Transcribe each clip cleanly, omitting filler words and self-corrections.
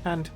And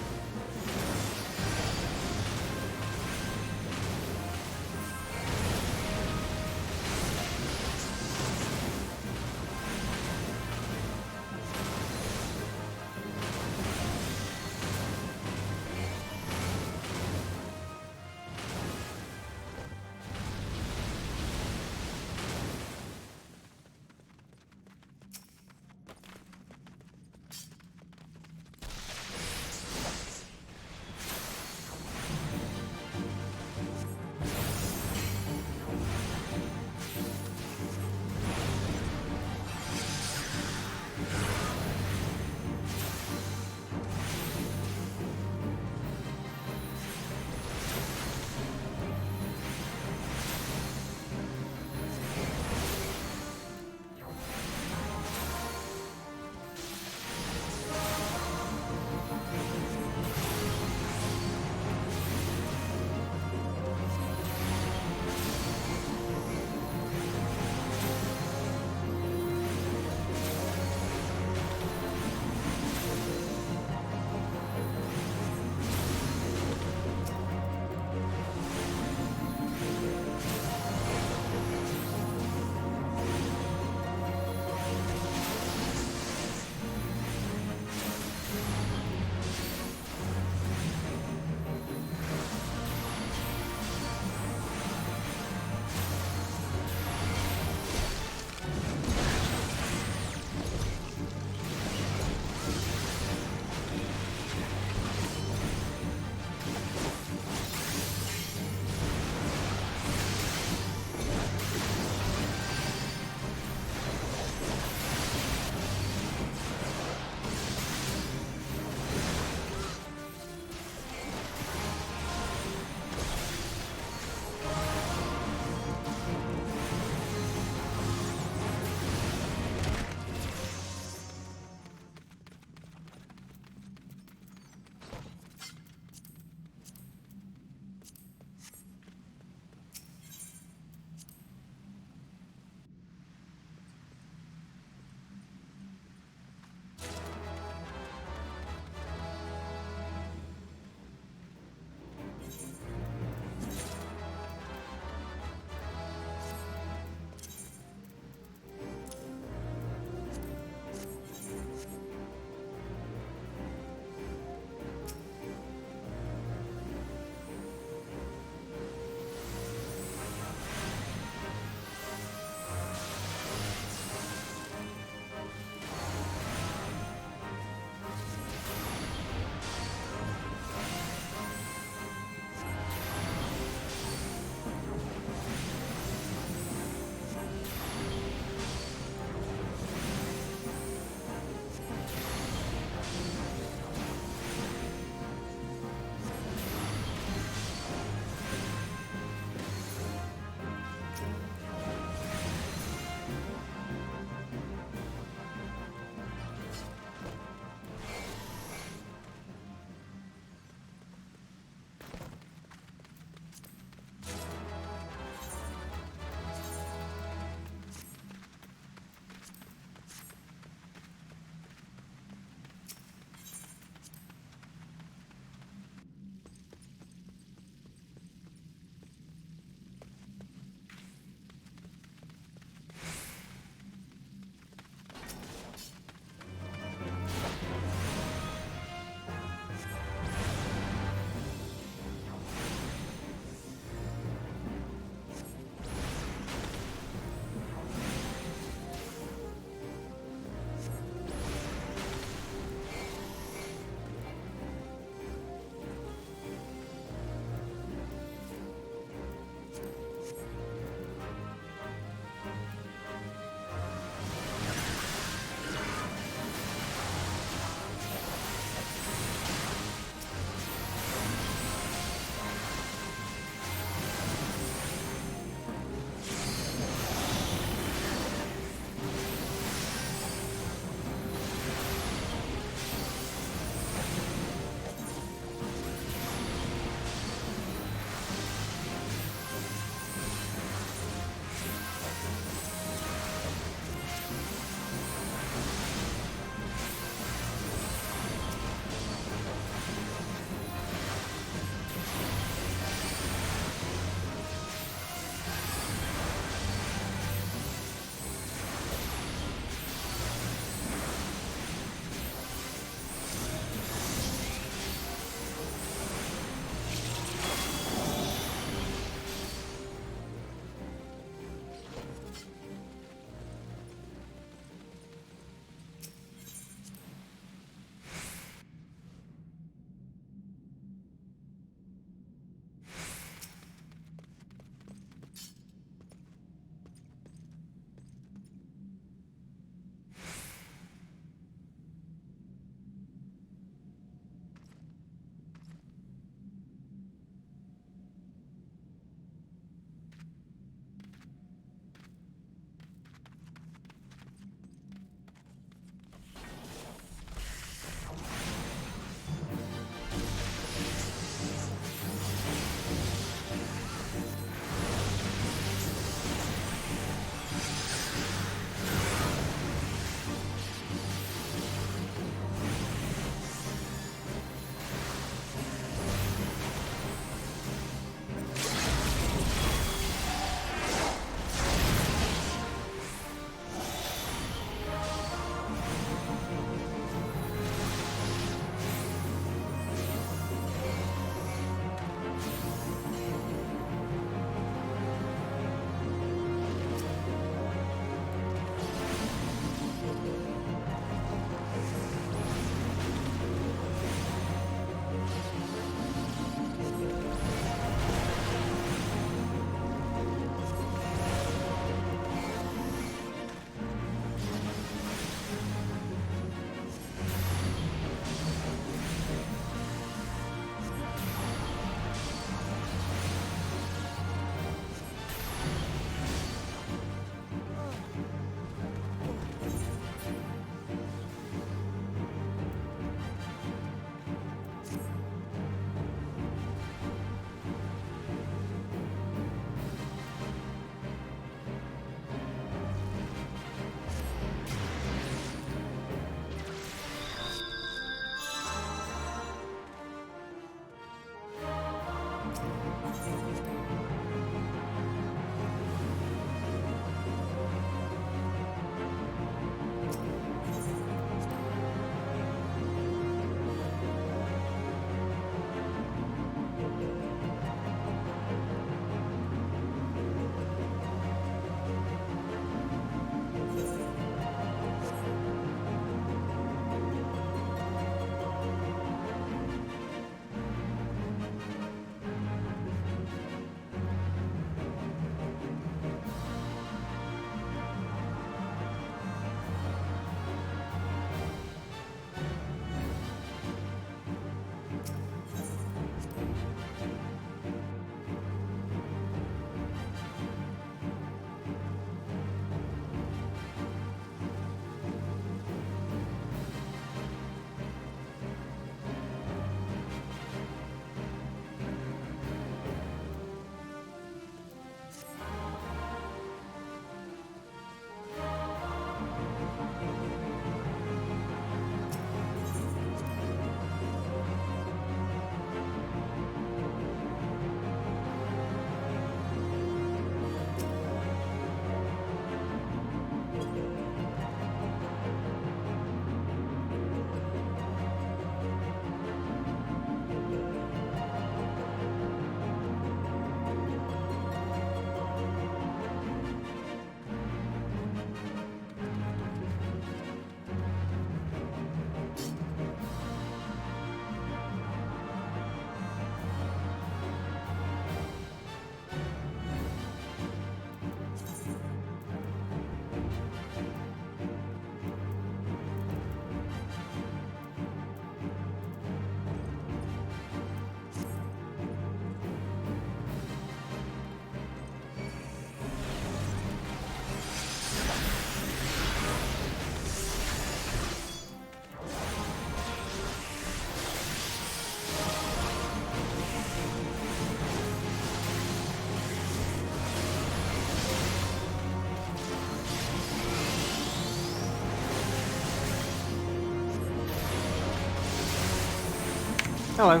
Hello.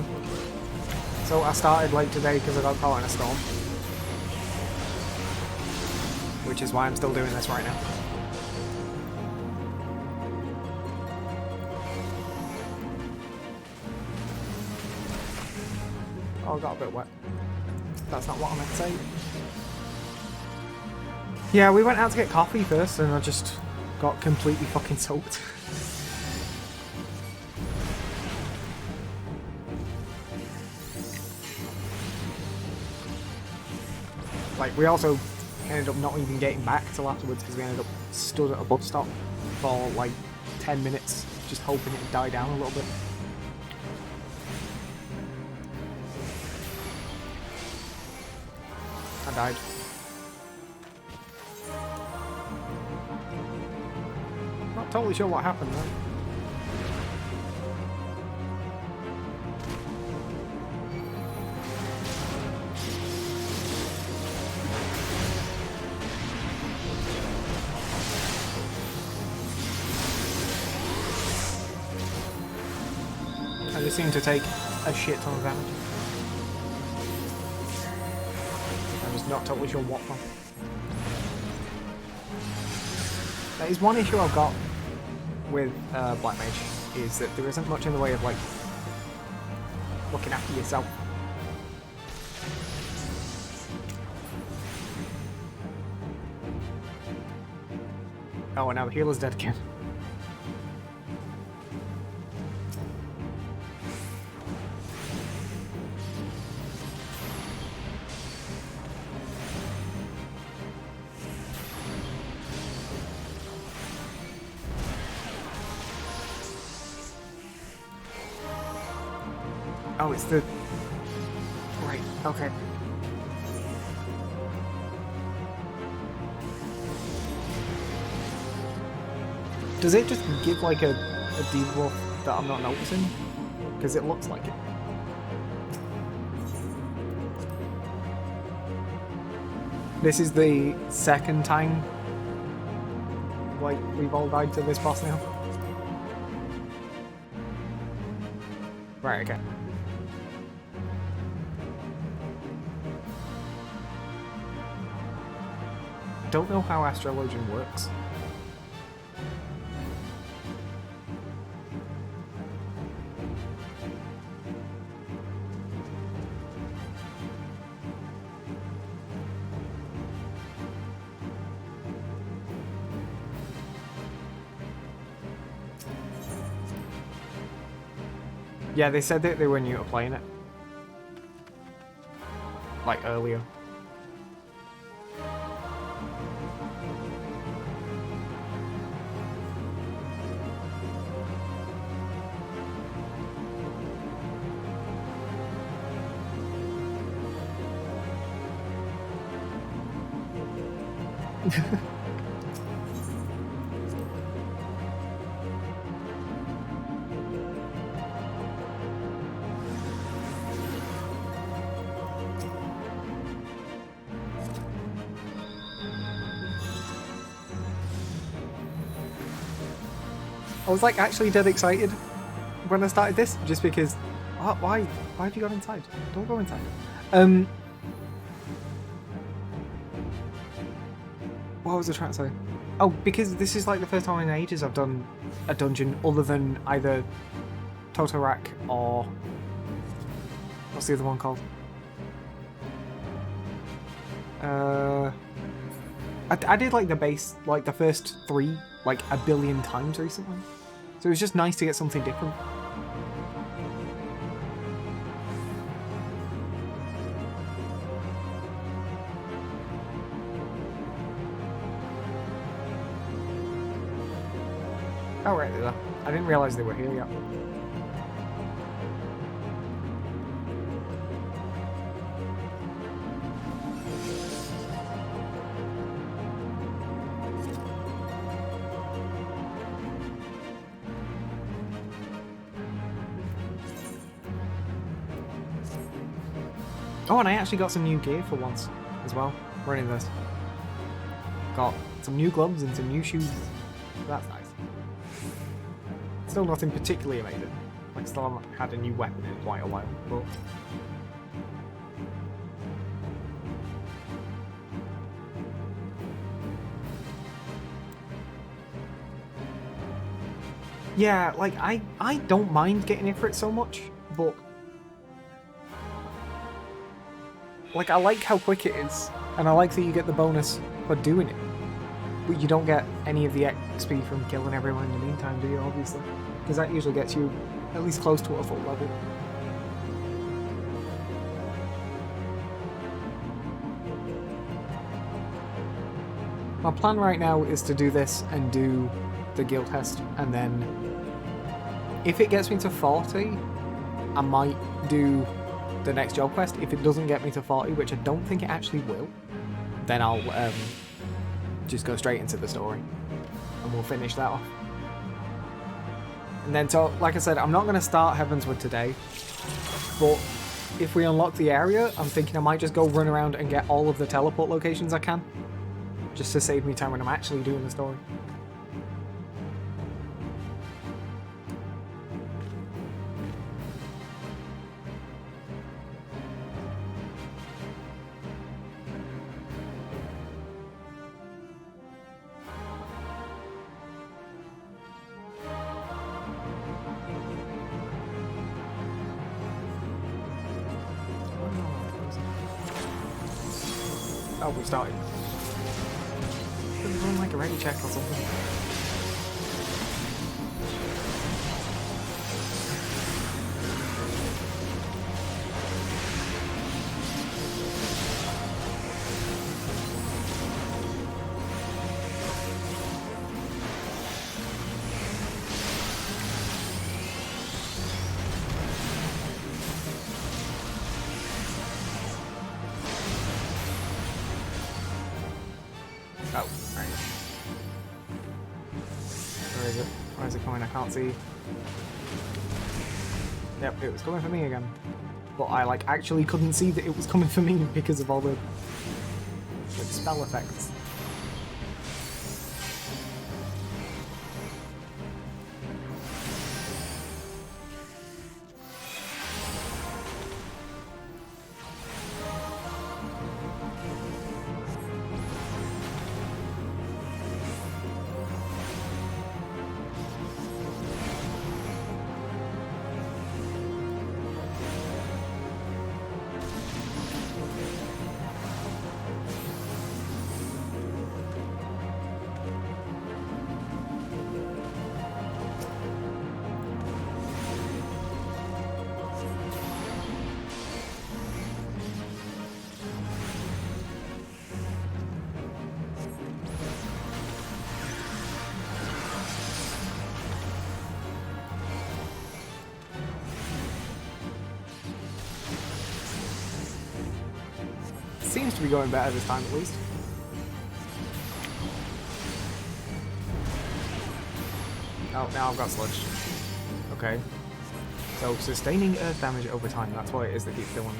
So I started late today because I got caught in a storm. Which is why I'm still doing this right now. Oh, I got a bit wet. That's not what I meant to say. Yeah, we went out to get coffee first and I just got completely fucking soaked. Like, we also ended up not even getting back till afterwards because we ended up stood at a bus stop for like 10 minutes just hoping it would die down a little bit. I died. Not totally sure what happened though. I just seem to take a shit ton of damage. I'm just not totally sure what from. That is one issue I've got with Black Mage, is that there isn't much in the way of like looking after yourself. Oh, and now the healer's dead again. Oh, it's the... Right, okay. Does it just give like a debuff that I'm not noticing? Because it looks like it. This is the second time like we've all died to this boss now. Right, okay. don't know how Astrologian works. Yeah, they said that they were new to playing it. Like, earlier. I was like actually dead excited when I started this, just because. Why have you gone inside? Don't go inside. What was I trying to say? Oh, because this is like the first time in ages I've done a dungeon other than either Totorak or what's the other one called? I did like the base, like the first 3, like a billion times recently. So it was just nice to get something different. Oh, right, there. I didn't realise they were here yet. Oh, and I actually got some new gear for once as well, running this. Got some new gloves and some new shoes. That's nice. Still nothing particularly amazing. Like, still haven't had a new weapon in quite a while, but... Yeah, like, I don't mind getting Ifrit so much, but... Like, I like how quick it is, and I like that you get the bonus for doing it. But you don't get any of the XP from killing everyone in the meantime, do you, obviously? Because that usually gets you at least close to a full level. My plan right now is to do this and do the guild test, and then if it gets me to 40, I might do the next job quest. If it doesn't get me to 40, which I don't think it actually will, then I'll just go straight into the story and we'll finish that off. And then, so like I said, I'm not going to start Heavensward today, but if we unlock the area, I'm thinking I might just go run around and get all of the teleport locations I can, just to save me time when I'm actually doing the story. Oh, we started. We're doing like a ready check or something. Oh, right. Where is it? Where is it coming? I can't see. Yep, it was coming for me again. But I like actually couldn't see that it was coming for me because of all the like, spell effects. seems to be going better this time at least. Oh, now I've got sludge. Okay. So, sustaining earth damage over time, that's what it is that keeps doing it.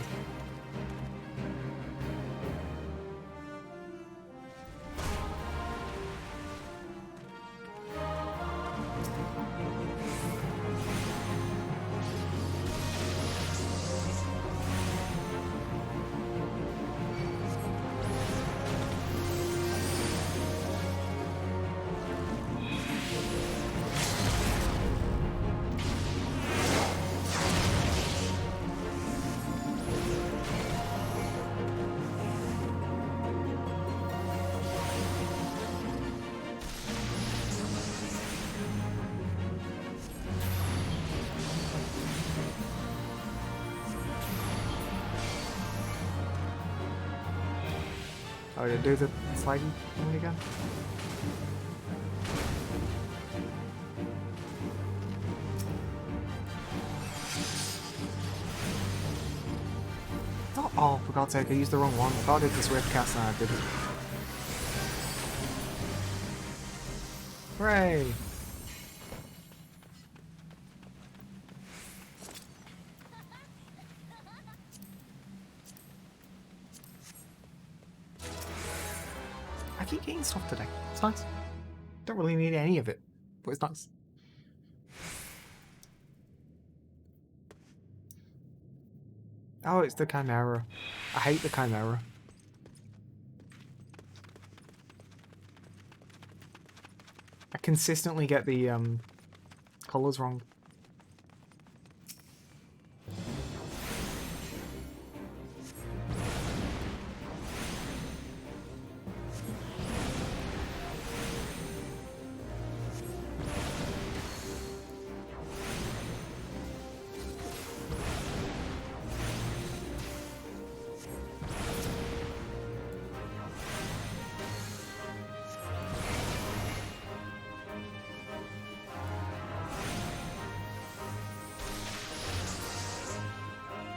Oh, to do the sliding thing again? Oh, for God's sake, I used the wrong one. I thought I did the Swift cast and I didn't. Hooray! I keep getting stuff today. It's nice. Don't really need any of it, but it's nice. Oh, it's the Chimera. I hate the Chimera. I consistently get the colours wrong.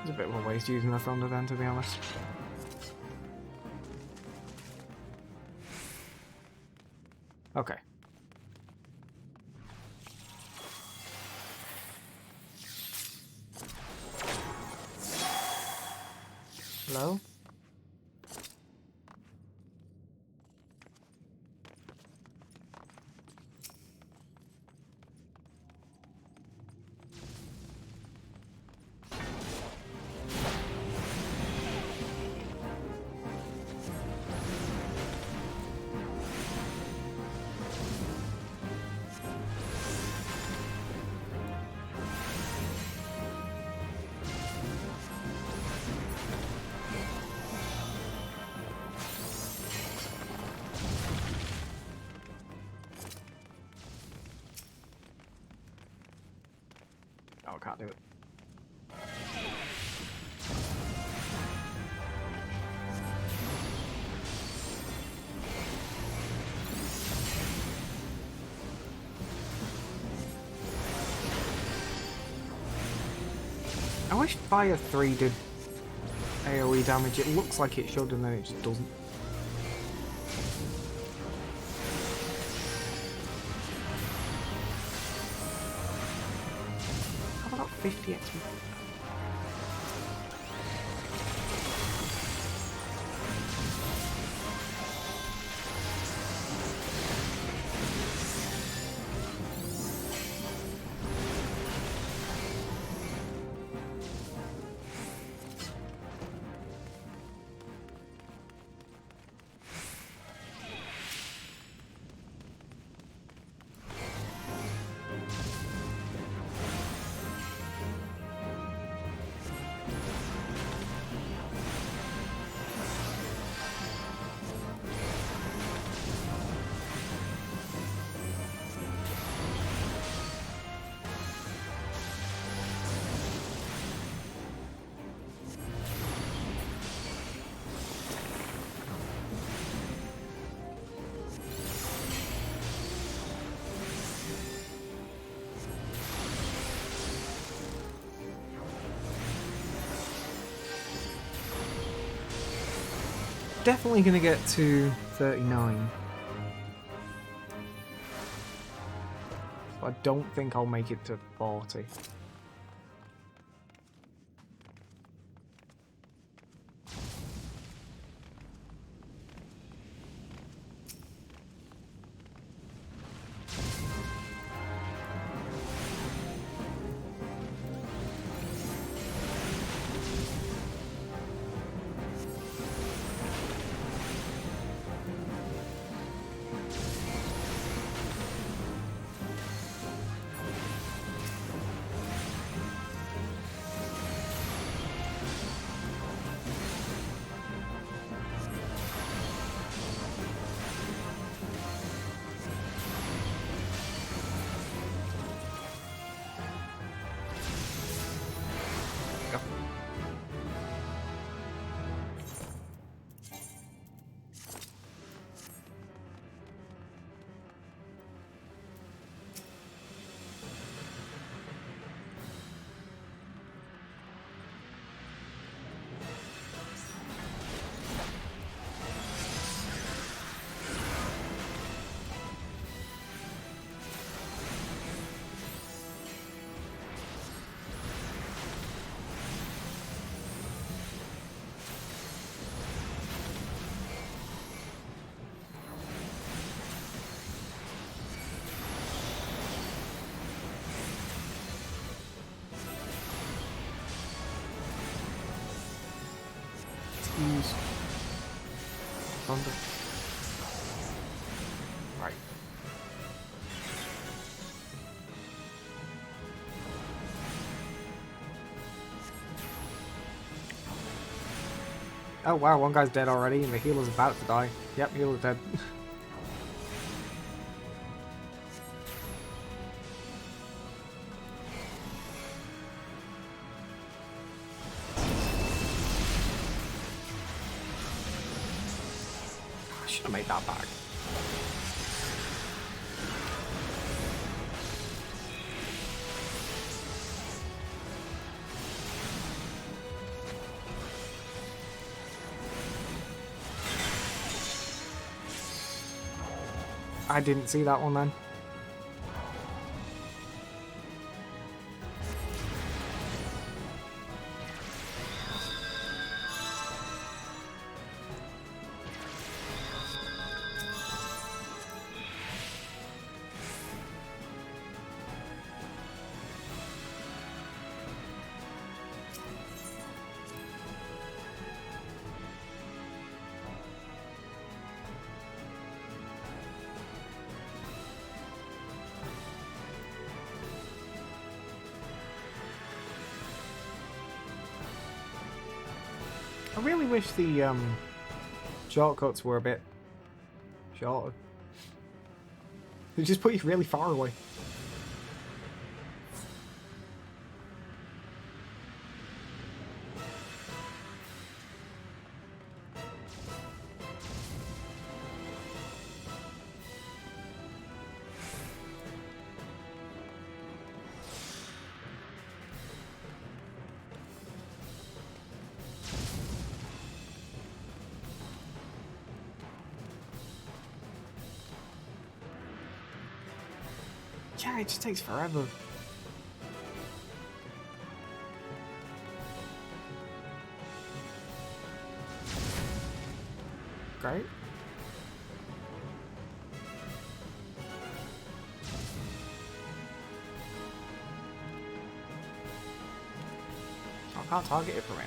It's a bit of a waste using the thunder then, to be honest. Okay. Hello? Oh, I can't do it. I wish Fire 3 did AoE damage. It looks like it should and then it just doesn't. How about 50 XP? definitely going to get to 39. But I don't think I'll make it to 40. Use thunder. Right. Oh wow, one guy's dead already and the healer's about to die. Yep, healer's dead. I should have made that back. I didn't see that one then. I really wish the shortcuts were a bit shorter. They just put you really far away. Yeah, it just takes forever. Great. I can't target it from it.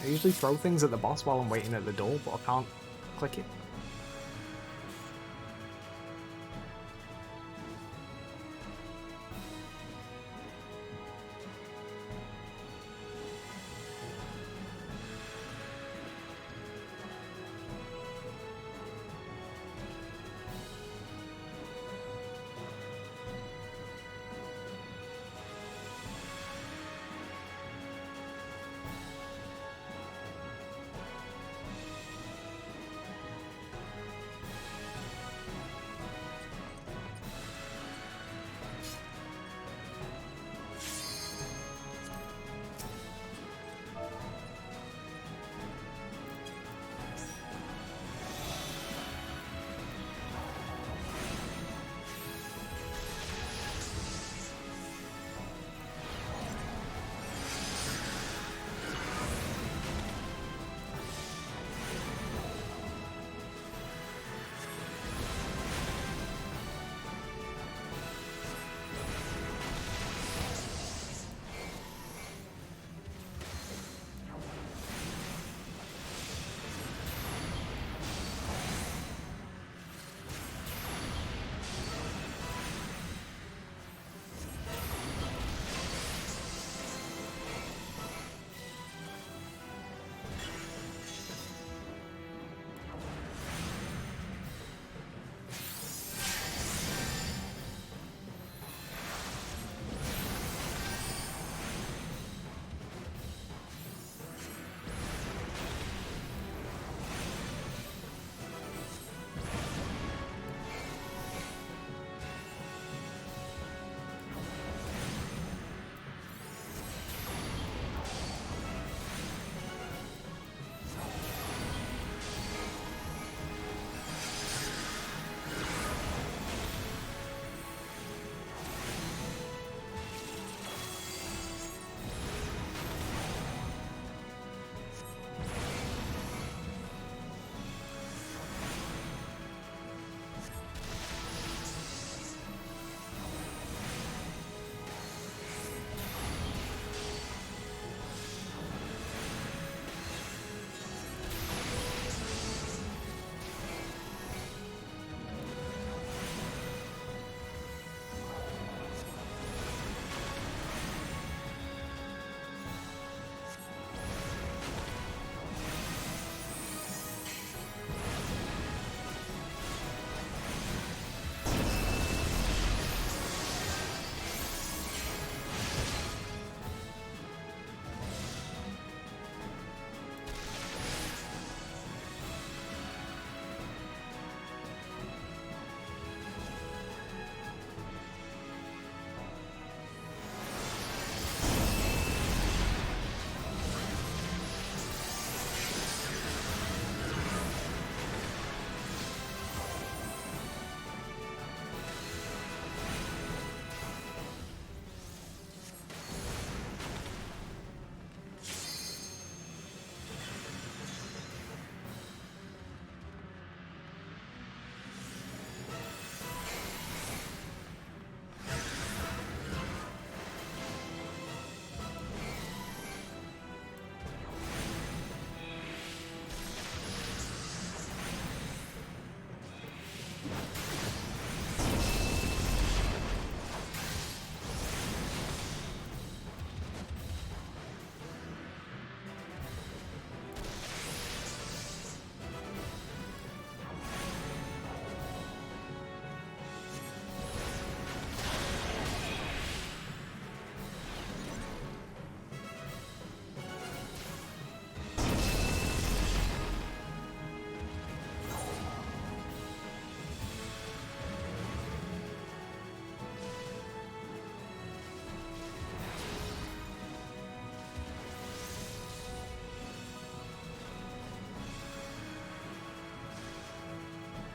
I usually throw things at the boss while I'm waiting at the door, but I can't click it.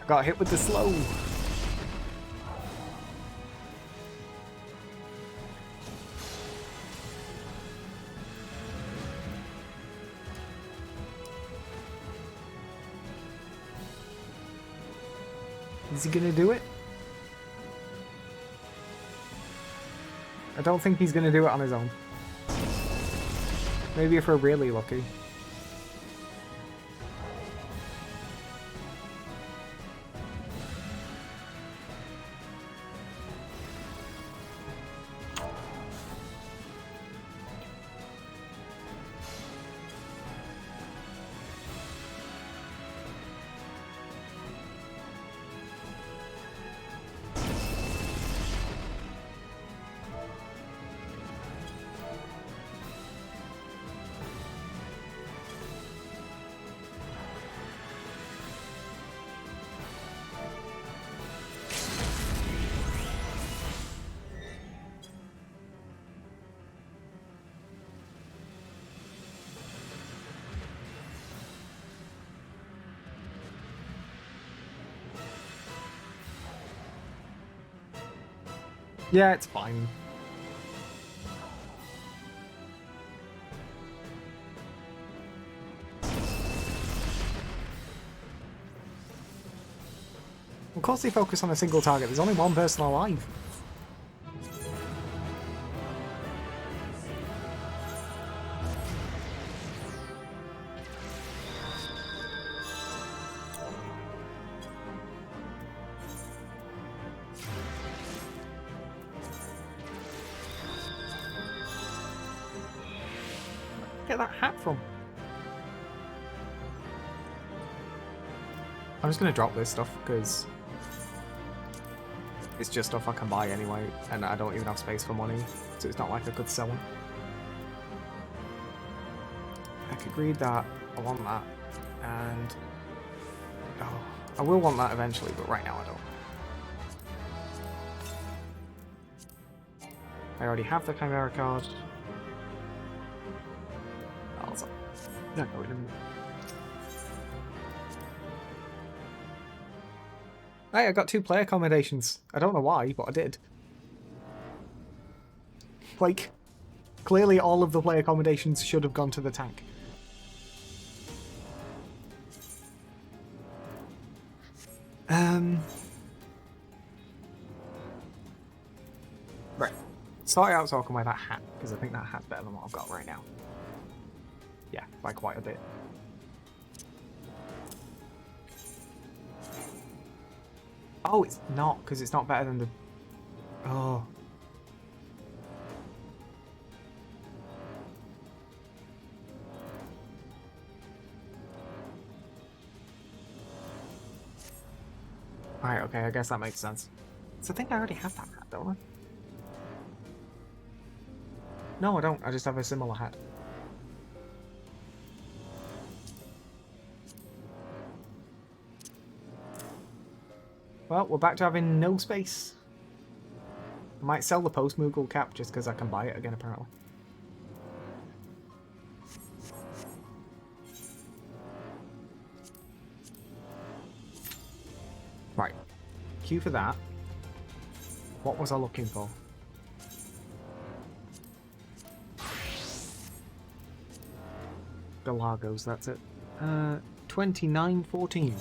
Got hit with the slow. Is he gonna do it? I don't think he's gonna do it on his own. Maybe if we're really lucky. Yeah, it's fine. Of course they focus on a single target. There's only one person alive. Get that hat from? I'm just gonna drop this stuff because it's just stuff I can buy anyway, and I don't even have space for money, so it's not like I could sell them. I could read that. I want that, and oh, I will want that eventually, but right now I don't. I already have the Chimera card. No, it didn't. Hey, I got 2 play accommodations. I don't know why, but I did. Like, clearly all of the play accommodations should have gone to the tank. Right. Start out talking about that hat, because I think that hat's better than what I've got right now. Yeah, by quite a bit. Oh, it's not, because it's not better than the... Oh. Alright, okay, I guess that makes sense. So I think I already have that hat, don't I? No, I don't. I just have a similar hat. Well, we're back to having no space. I might sell the post-Moogle cap just because I can buy it again, apparently. Right. Queue for that. What was I looking for? Galagos, that's it. 2914.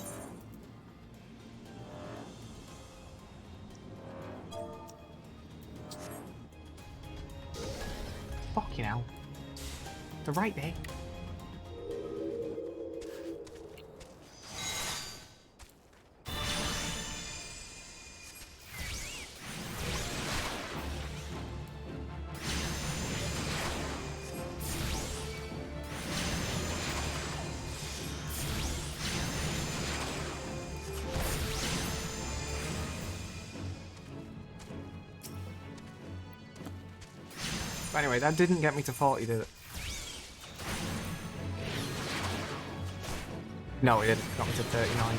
Fucking hell. They're right there. Anyway, that didn't get me to 40, did it? No, it didn't. Got me to 39.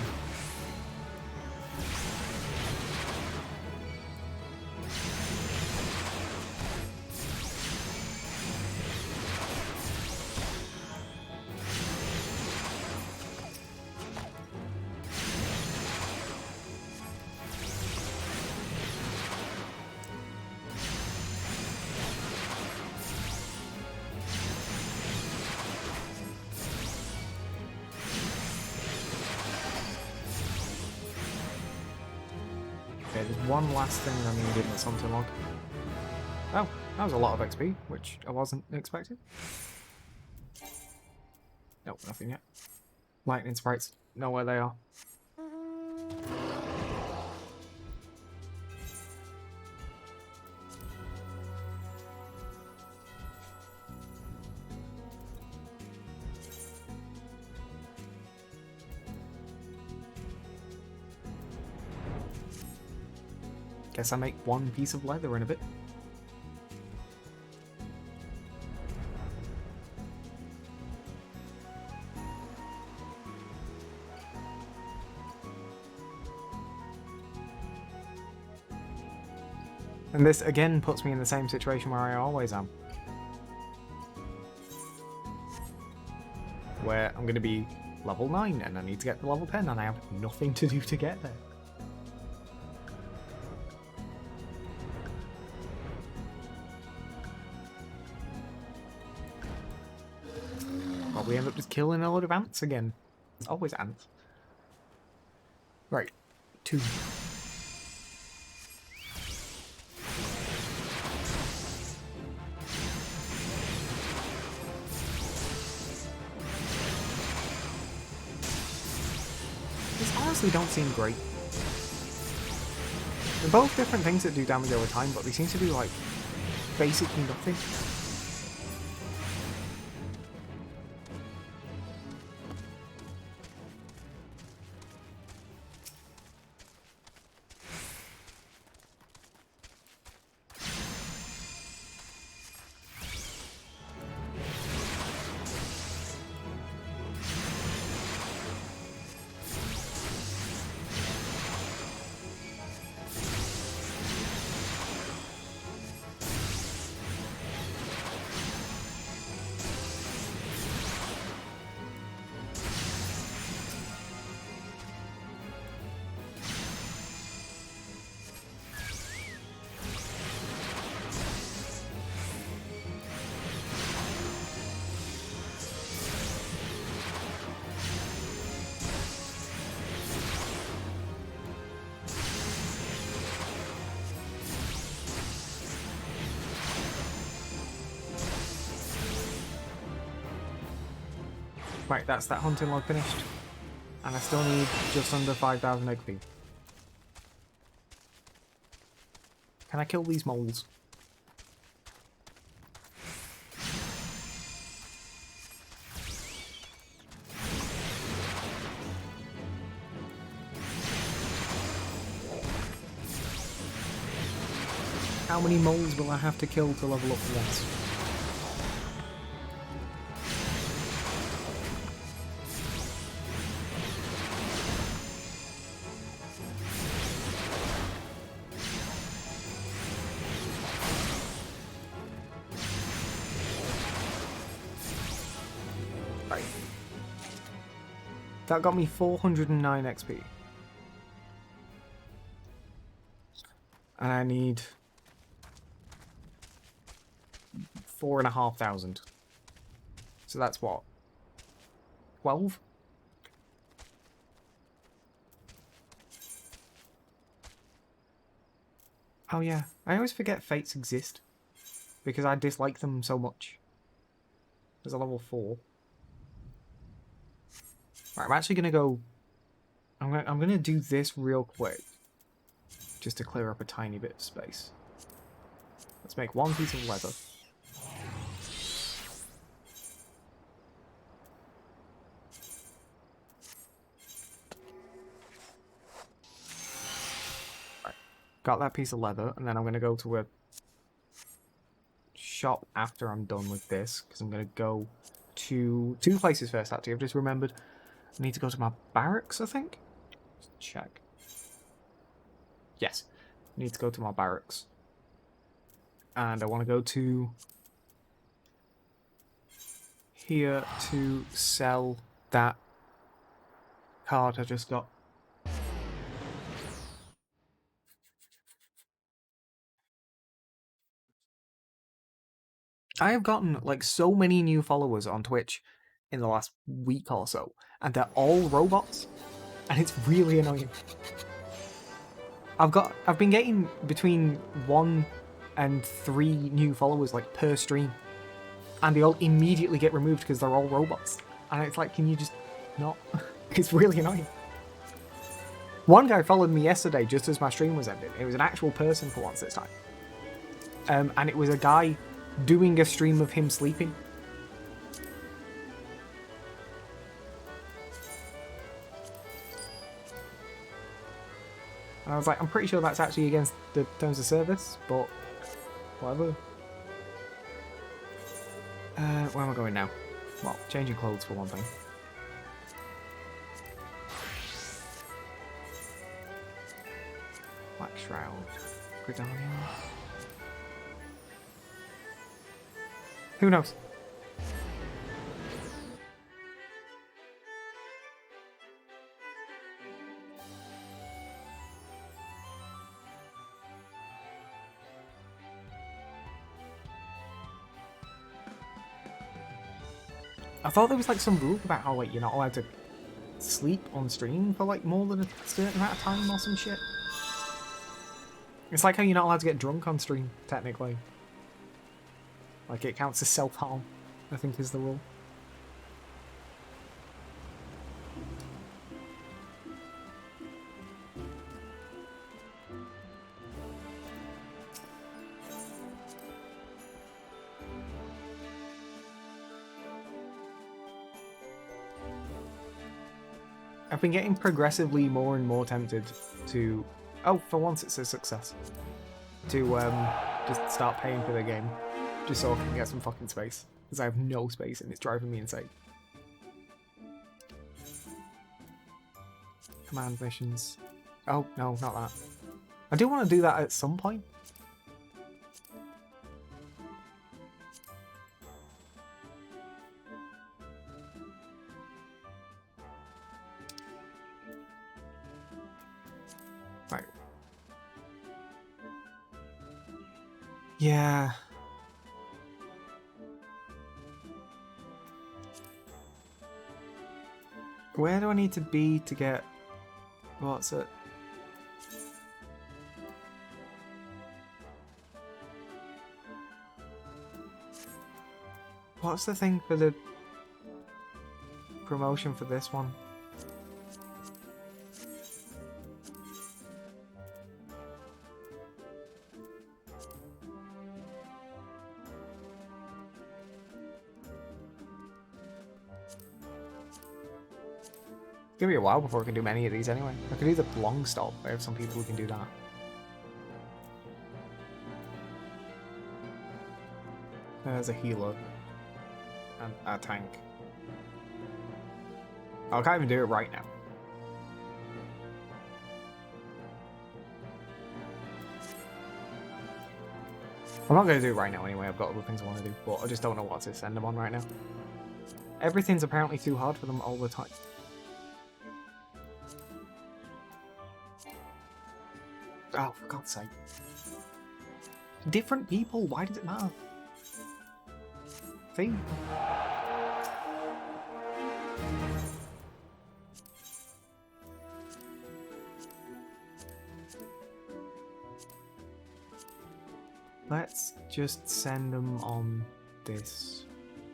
one last thing I needed in something log. Oh, that was a lot of XP, which I wasn't expecting. Nope, nothing yet. Lightning sprites, know where they are. Guess I make one piece of leather in a bit. And this again puts me in the same situation where I always am. Where I'm going to be level 9 and I need to get to level 10 and I have nothing to do to get there. We end up just killing a load of ants again. It's always ants. Right. 2. These honestly don't seem great. They're both different things that do damage over time, but they seem to do, like, basically nothing. Right, that's that hunting log finished. And I still need just under 5,000 XP. Can I kill these moles? How many moles will I have to kill to level up for this? Right. That got me 409 XP. And I need 4,500. So that's what? 12? Oh yeah, I always forget fates exist. Because I dislike them so much. There's a level 4. Right, I'm actually gonna go... I'm gonna do this real quick. Just to clear up a tiny bit of space. Let's make one piece of leather. Right, got that piece of leather, and then I'm gonna go to a shop after I'm done with this, because I'm gonna go to 2 places first, actually. I've just remembered I need to go to my barracks, I think? Let's check. Yes. I need to go to my barracks. And I want to go to here to sell that card I just got. I have gotten like so many new followers on Twitch in the last week or so, and they're all robots, and it's really annoying. I've been getting between 1 and 3 new followers like per stream, and they all immediately get removed because they're all robots. And it's like, can you just not? It's really annoying. One guy followed me yesterday just as my stream was ending. It was an actual person for once this time. And it was a guy doing a stream of him sleeping. And I was like, I'm pretty sure that's actually against the terms of service, but whatever. Where am I going now? Well, changing clothes for one thing. Black Shroud. Gridania. Who knows? I thought there was like some rule about how like you're not allowed to sleep on stream for like more than a certain amount of time or some shit. It's like how you're not allowed to get drunk on stream, technically. Like it counts as self-harm, I think is the rule. I've been getting progressively more and more tempted to... Oh, for once it's a success. To just start paying for the game. Just so I can get some fucking space. Because I have no space and it's driving me insane. Command missions. Oh, no, not that. I do want to do that at some point. Right. Yeah. Where do I need to be to get... What's it? What's the thing for the promotion for this one? It's gonna be a while before I can do many of these anyway. I could do the long stop. I have some people who can do that. There's a healer. And a tank. Oh, I can't even do it right now. I'm not going to do it right now anyway. I've got other things I want to do. But I just don't know what to send them on right now. Everything's apparently too hard for them all the time. Oh, for God's sake. Different people, why does it matter? See? Let's just send them on this.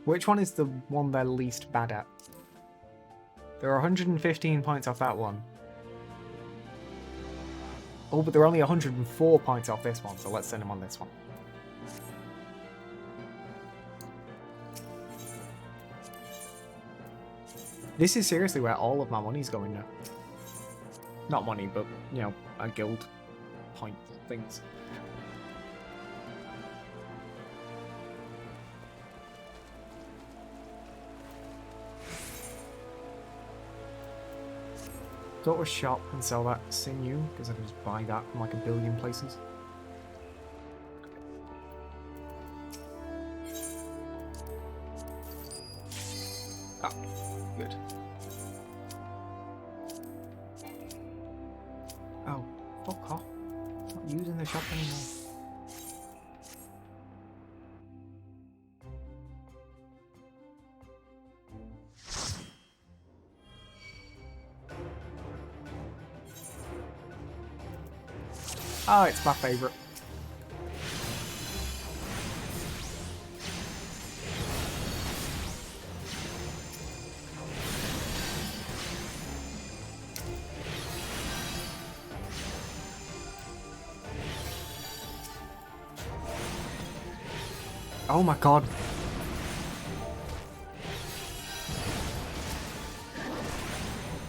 Which one is the one they're least bad at? There are 115 points off that one. Oh, but they're only 104 points off this one, so let's send them on this one. This is seriously where all of my money's going now. Not money, but, you know, a guild point things. Go to a shop and sell that sinew, because I can just buy that from like a billion places. Ah, good. Oh, fuck off. Not using the shop anymore. Oh, it's my favourite. Oh my god.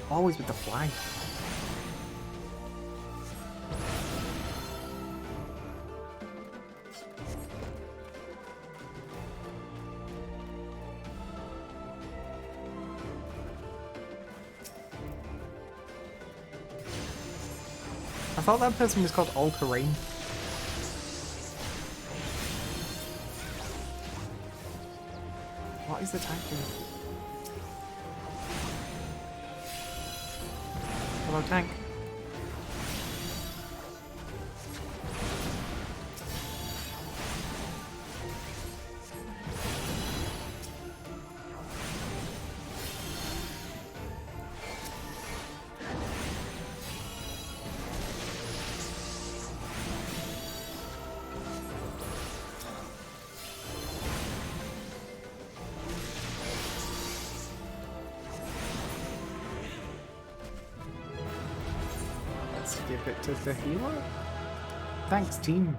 Always with the flag. I thought that person was called All Terrain. What is the tank doing? Hello, tank. Give it to the healer? Thanks, team.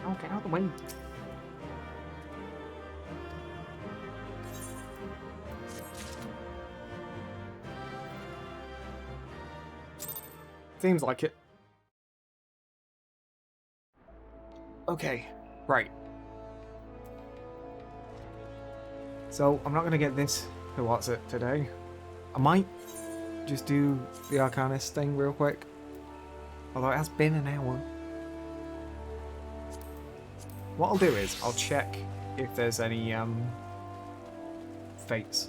Oh, get out of the way. Seems like it. Okay, right. So, I'm not going to get this for what's it today. I might just do the Arcanist thing real quick. Although it has been an hour. What I'll do is, I'll check if there's any fates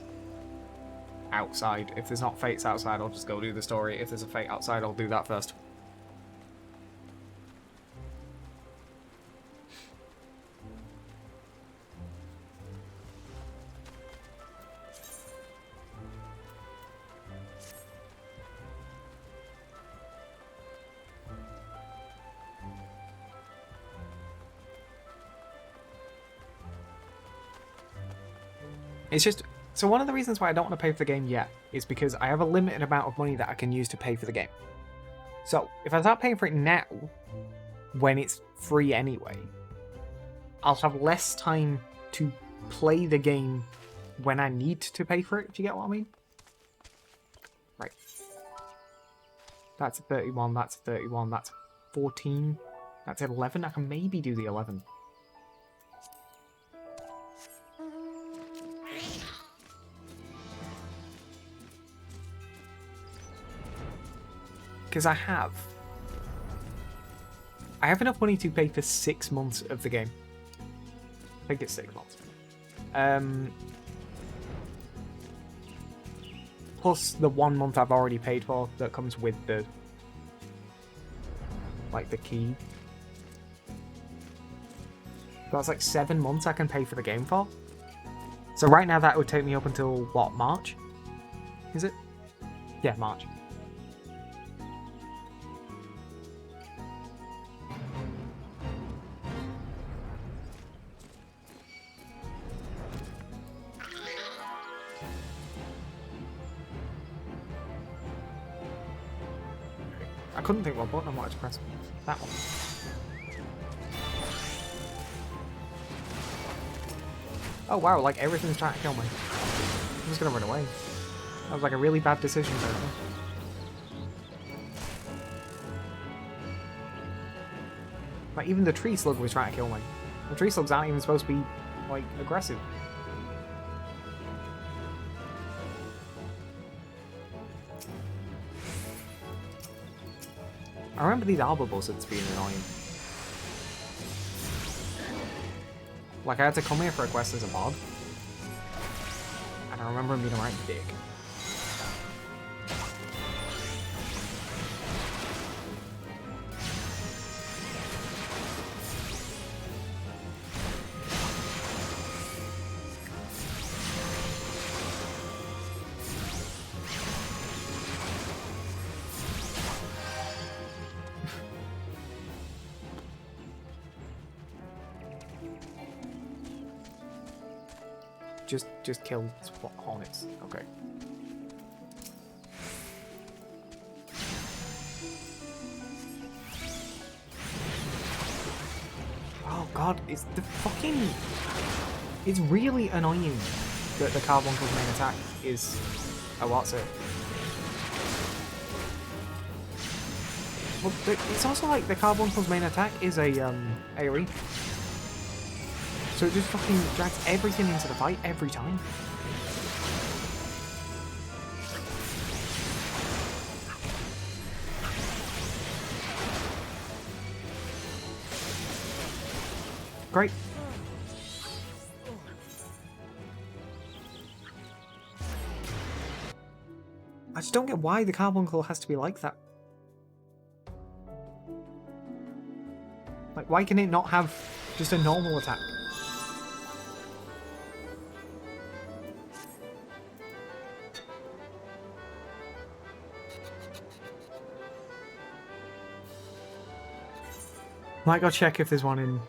outside. If there's not fates outside, I'll just go do the story. If there's a fate outside, I'll do that first. It's just, so one of the reasons why I don't want to pay for the game yet is because I have a limited amount of money that I can use to pay for the game. So, if I start paying for it now, when it's free anyway, I'll have less time to play the game when I need to pay for it, do you get what I mean? Right. That's a 31, that's a 31, that's a 14, that's 11, I can maybe do the 11. Because I have enough money to pay for 6 months of the game. I think it's 6 months. Plus the 1 month I've already paid for that comes with the, like, the key. That's like 7 months I can pay for the game for. So right now that would take me up until, what, March? Is it? Yeah, March. I couldn't think what button I wanted to press. That one. Oh wow, like everything's trying to kill me. I'm just gonna run away. That was like a really bad decision there. Like even the tree slug was trying to kill me. The tree slugs aren't even supposed to be, like, aggressive. I remember these arbor buzzards being annoying. Like, I had to come here for a quest as a mod. And I remember them being a right dick. Just kill hornets. Okay. Oh god, it's the fucking... It's really annoying that the Carbuncle's main attack is a what's it? Well, it's also like the Carbuncle's main attack is a AoE. So it just fucking drags everything into the fight every time. Great. I just don't get why the Carbuncle has to be like that. Like, why can it not have just a normal attack? Might go check if there's one in...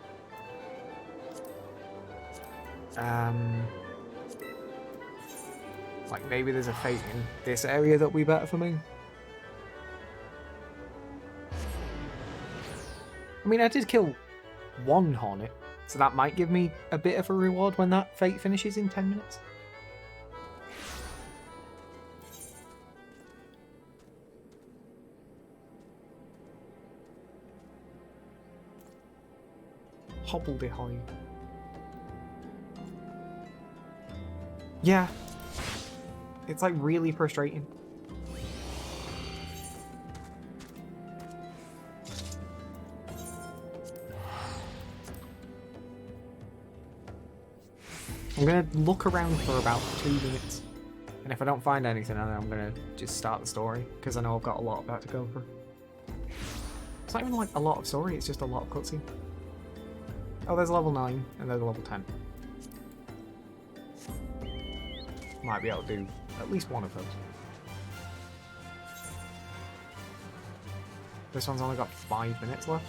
like maybe there's a fate in this area that'll be better for me. I mean, I did kill one hornet, so that might give me a bit of a reward when that fate finishes in 10 minutes. Hobbledehoy. Yeah. It's like really frustrating. I'm gonna look around for about 2 minutes. And if I don't find anything, then I'm gonna just start the story. Because I know I've got a lot of that to go through. It's not even like a lot of story, it's just a lot of cutscene. Oh, there's a level 9 and there's a level 10. Might be able to do at least one of those. This one's only got 5 minutes left.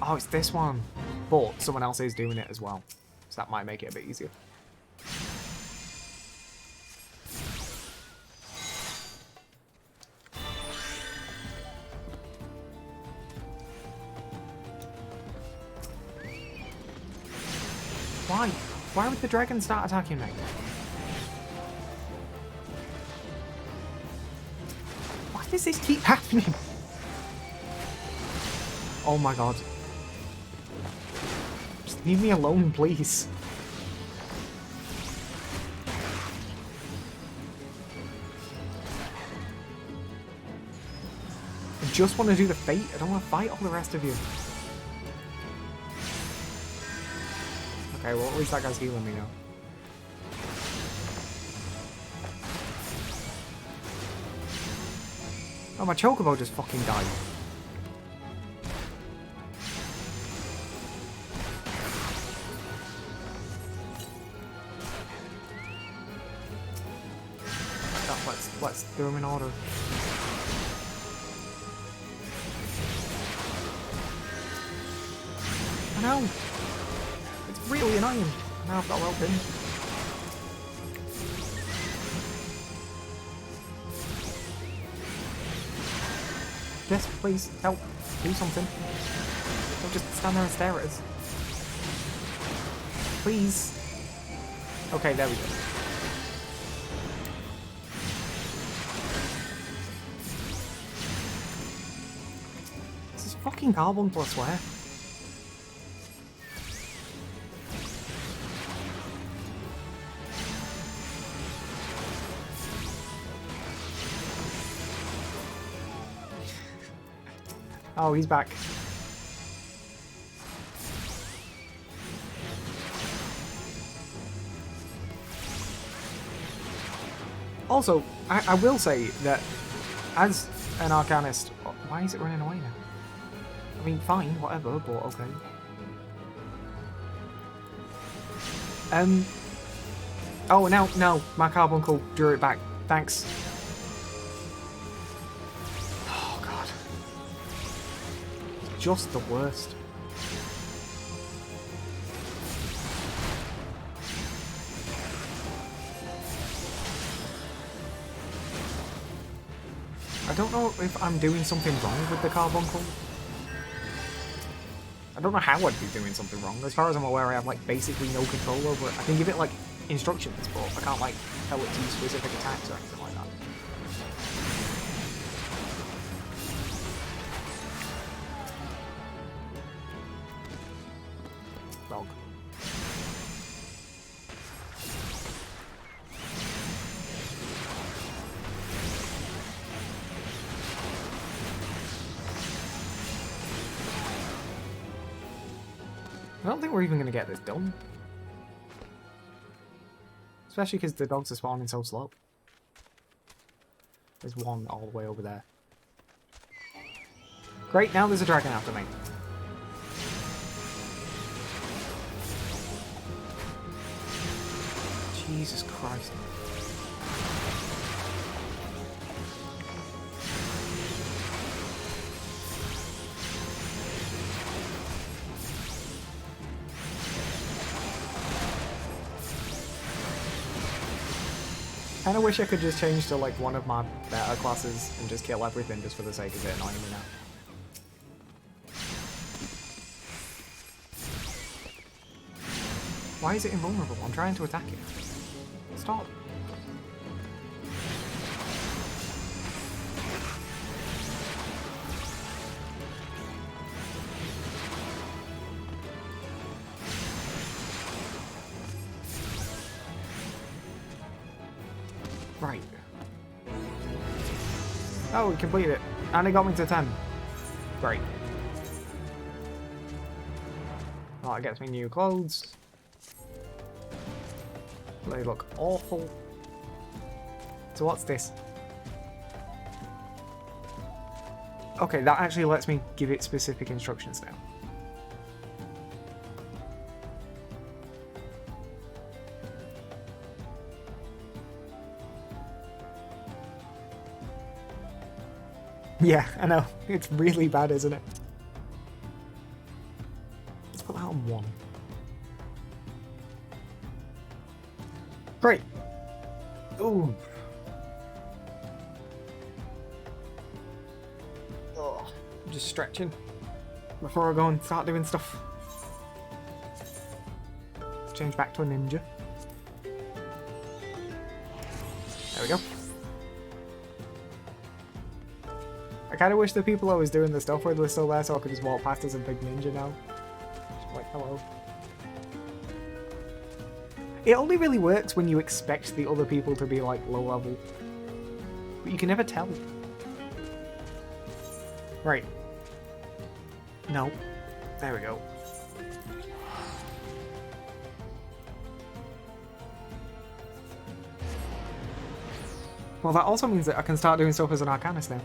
Oh, it's this one. But someone else is doing it as well. So that might make it a bit easier. Why? Why would the dragon start attacking me? Why does this keep happening? Oh my god. Just leave me alone, please. I just want to do the fate. I don't want to fight all the rest of you. Okay, well at least that guy's healing me now. Oh, my Chocobo just fucking died. Let's do them in order. I know! It's really annoying. Now I've got to help him. Yes, please, help. Do something. Don't just stand there and stare at us. Please. Okay, there we go. This is fucking Carbuncle, I swear. Oh, he's back. Also, I will say that as an Arcanist... Why is it running away now? I mean, fine, whatever, but okay. Oh, no, my Carbuncle drew it back. Thanks. Oh, God. Just the worst. I don't know if I'm doing something wrong with the carbuncle. I don't know how I'd be doing something wrong. As far as I'm aware, I have like basically no control over it. I can give it like instructions, but I can't like tell it to use specific attacks or anything like that. Dog. I don't think we're even going to get this done. Especially because the dogs are spawning so slow. There's one all the way over there. Great, now there's a dragon after me. Jesus Christ. I kinda wish I could just change to like one of my better classes and just kill everything just for the sake of it annoying me now. Why is it invulnerable? I'm trying to attack it. Stop. Right. Oh, we completed it. And it got me to 10. Great. Oh, it gets me new clothes. They look awful. So what's this? Okay, that actually lets me give it specific instructions now. Yeah, I know. It's really bad, isn't it? Let's put that on 1. Great. Ooh. Oh, I'm just stretching before I go and start doing stuff. Let's change back to a ninja. There we go. I kind of wish the people I was doing the stuff with were still there so I could just walk past as a big ninja now. Just like, hello. It only really works when you expect the other people to be like low level. But you can never tell. Right. No. There we go. Well, that also means that I can start doing stuff as an Arcanist now.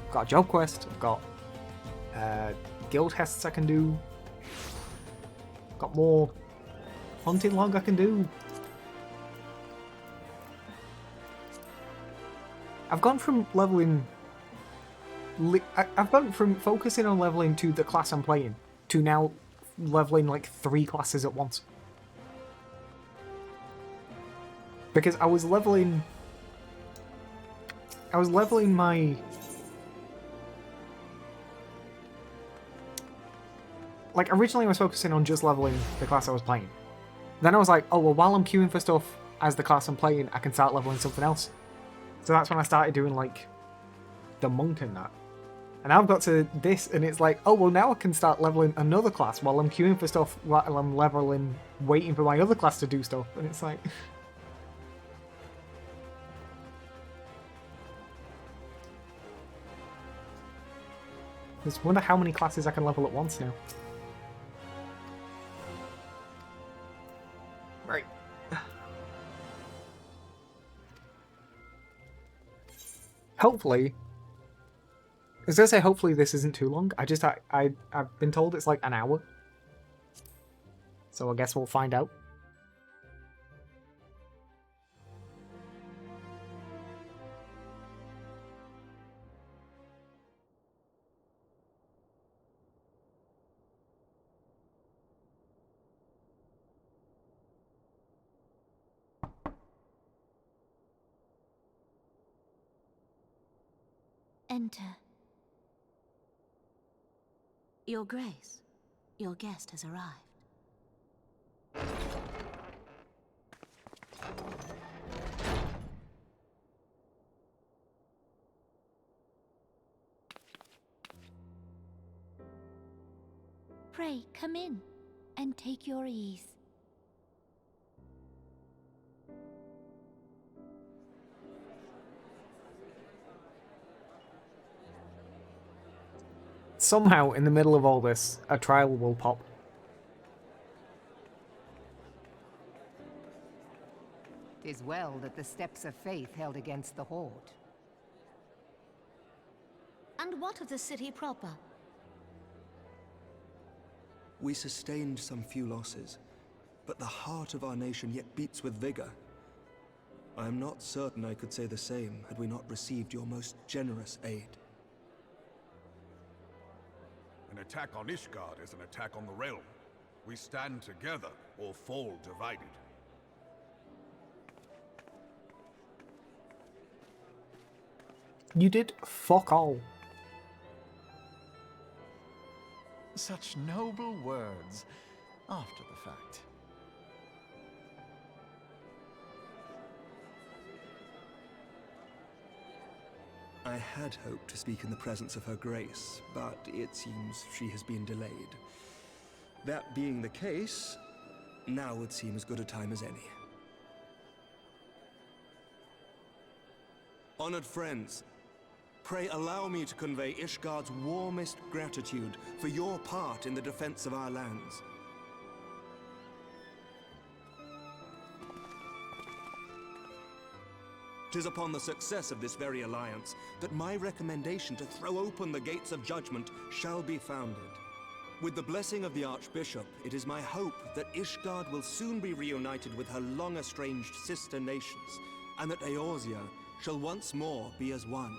I've got a job quest, I've got guild tests I can do. Got more hunting log I can do. I've gone from leveling... I've gone from focusing on leveling to the class I'm playing to now leveling like 3 classes at once. Because I was leveling my... Like, originally I was focusing on just leveling the class I was playing. Then I was like, oh, well, while I'm queuing for stuff as the class I'm playing, I can start leveling something else. So that's when I started doing, like, the monk and that. And now I've got to this, and it's like, oh, well, now I can start leveling another class while I'm queuing for stuff, while I'm leveling, waiting for my other class to do stuff. And it's like... I just wonder how many classes I can level at once now. Right. Hopefully... I was gonna say hopefully this isn't too long. I've been told it's like an hour. So I guess we'll find out. enter. Your Grace, your guest has arrived. Pray, come in, and take your ease. Somehow, in the middle of all this, a trial will pop. "'Tis well that the steps of faith held against the Horde. And what of the city proper? We sustained some few losses, but the heart of our nation yet beats with vigor. I am not certain I could say the same had we not received your most generous aid. An attack on Ishgard is an attack on the realm. We stand together or fall divided. You did fuck all. Such noble words after the fact. I had hoped to speak in the presence of her grace, but it seems she has been delayed. That being the case, now would seem as good a time as any. Honored friends, pray allow me to convey Ishgard's warmest gratitude for your part in the defense of our lands. Tis upon the success of this very alliance that my recommendation to throw open the gates of judgment shall be founded. With the blessing of the Archbishop, it is my hope that Ishgard will soon be reunited with her long-estranged sister nations, and that Eorzea shall once more be as one.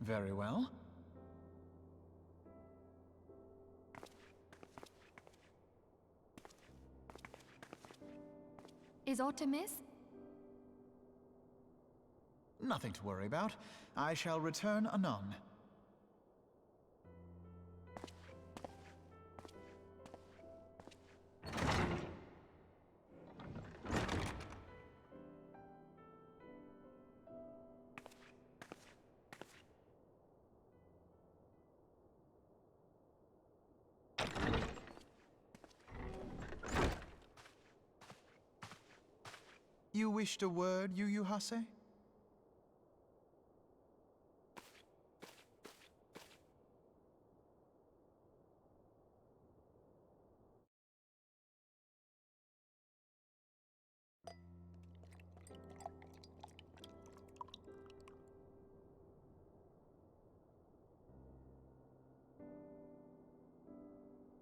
Very well. Is aught amiss? Nothing to worry about. I shall return anon. You wished a word, Yu Hase?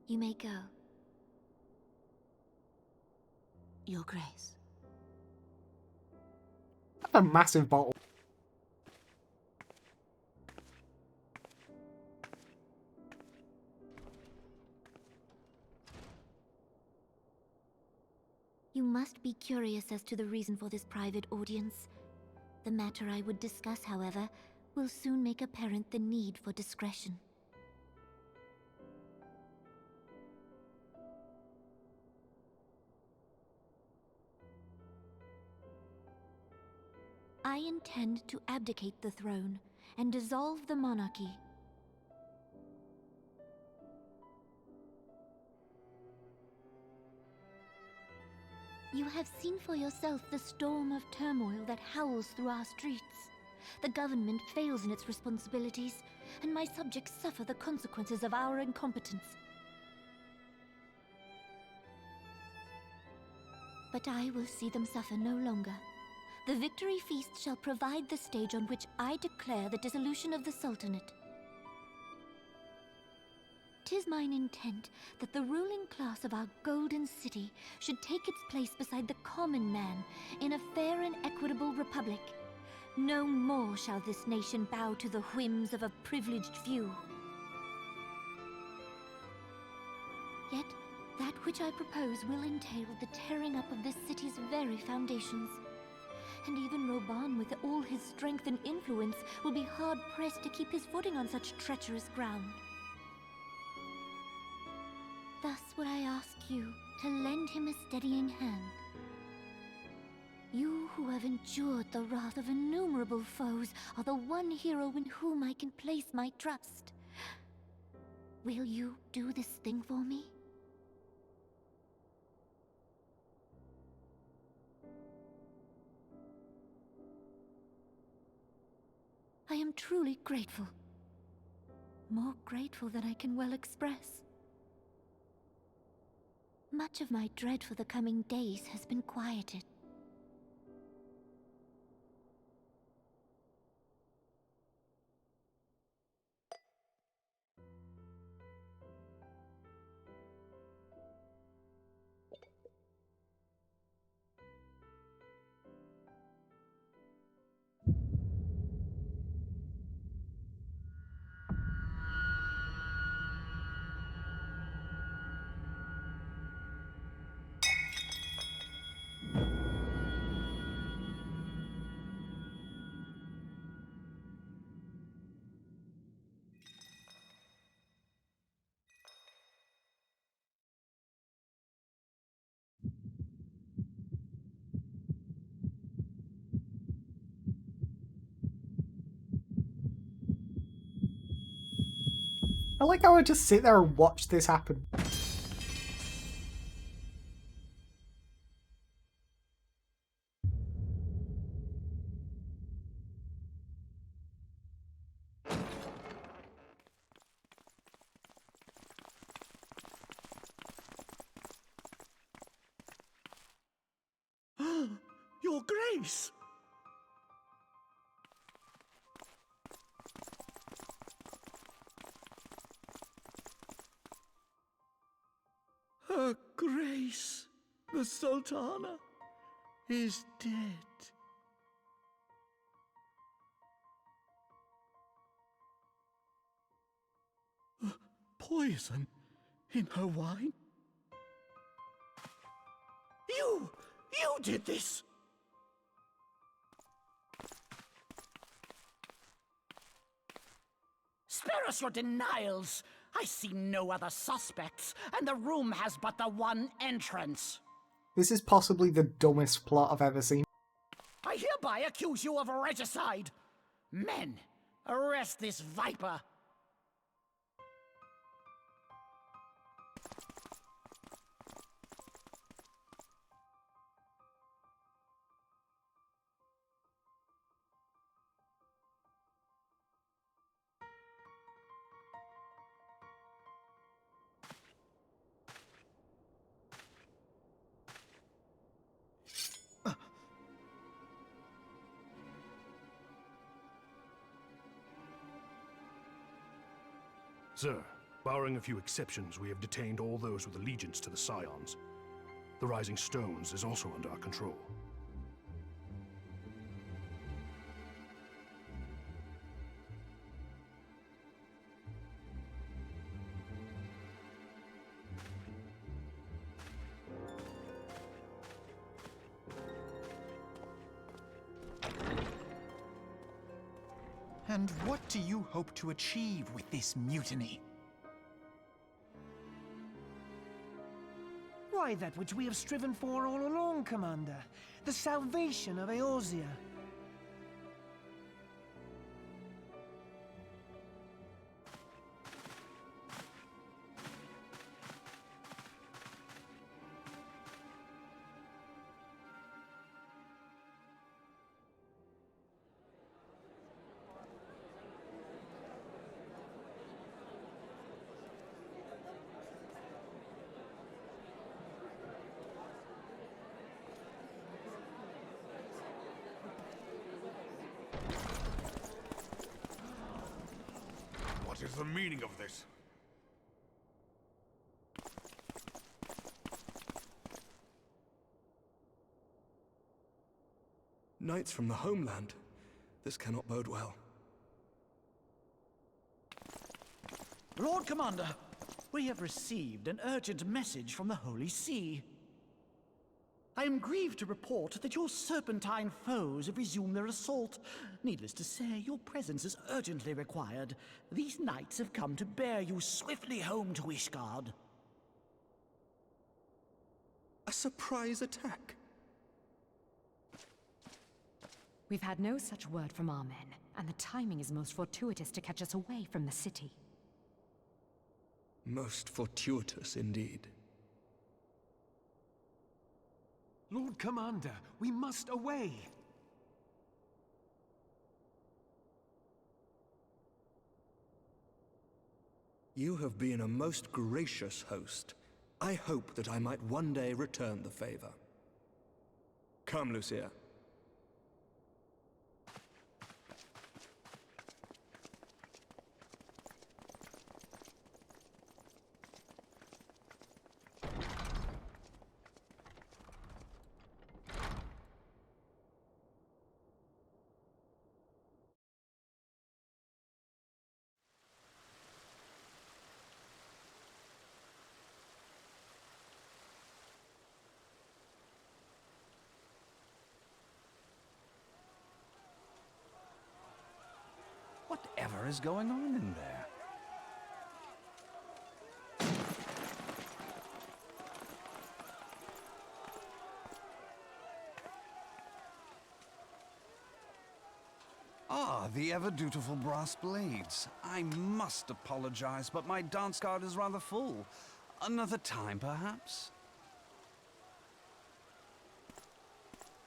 You may go. Your Grace. A massive bottle. You must be curious as to the reason for this private audience. The matter I would discuss, however, will soon make apparent the need for discretion. I intend to abdicate the throne and dissolve the monarchy. You have seen for yourself the storm of turmoil that howls through our streets. The government fails in its responsibilities, and my subjects suffer the consequences of our incompetence. But I will see them suffer no longer. The victory feast shall provide the stage on which I declare the dissolution of the Sultanate. 'Tis mine intent that the ruling class of our golden city should take its place beside the common man in a fair and equitable republic. No more shall this nation bow to the whims of a privileged few. Yet, that which I propose will entail the tearing up of this city's very foundations. And even Roban, with all his strength and influence, will be hard-pressed to keep his footing on such treacherous ground. Thus would I ask you to lend him a steadying hand. You who have endured the wrath of innumerable foes are the one hero in whom I can place my trust. Will you do this thing for me? I am truly grateful. More grateful than I can well express. Much of my dread for the coming days has been quieted. I like how I just sit there and watch this happen. Your Grace! Her Grace, the Sultana, is dead. Poison in her wine? You did this! Spare us your denials! I see no other suspects, and the room has but the one entrance. This is possibly the dumbest plot I've ever seen. I hereby accuse you of regicide. Men, arrest this viper. Sir, barring a few exceptions, we have detained all those with allegiance to the Scions. The Rising Stones is also under our control. And what do you hope to achieve with this mutiny? Why, that which we have striven for all along, Commander. The salvation of Eorzea. What is the meaning of this? knights from the homeland. This cannot bode well. Lord Commander, we have received an urgent message from the Holy See. I am grieved to report that your serpentine foes have resumed their assault. Needless to say, your presence is urgently required. These knights have come to bear you swiftly home to Ishgard. A surprise attack? We've had no such word from our men, and the timing is most fortuitous to catch us away from the city. Most fortuitous indeed. Lord Commander, we must away! You have been a most gracious host. I hope that I might one day return the favor. Come, Lucia. Whatever is going on in there? Ah, the ever-dutiful brass blades. I must apologize, but my dance card is rather full. Another time, perhaps?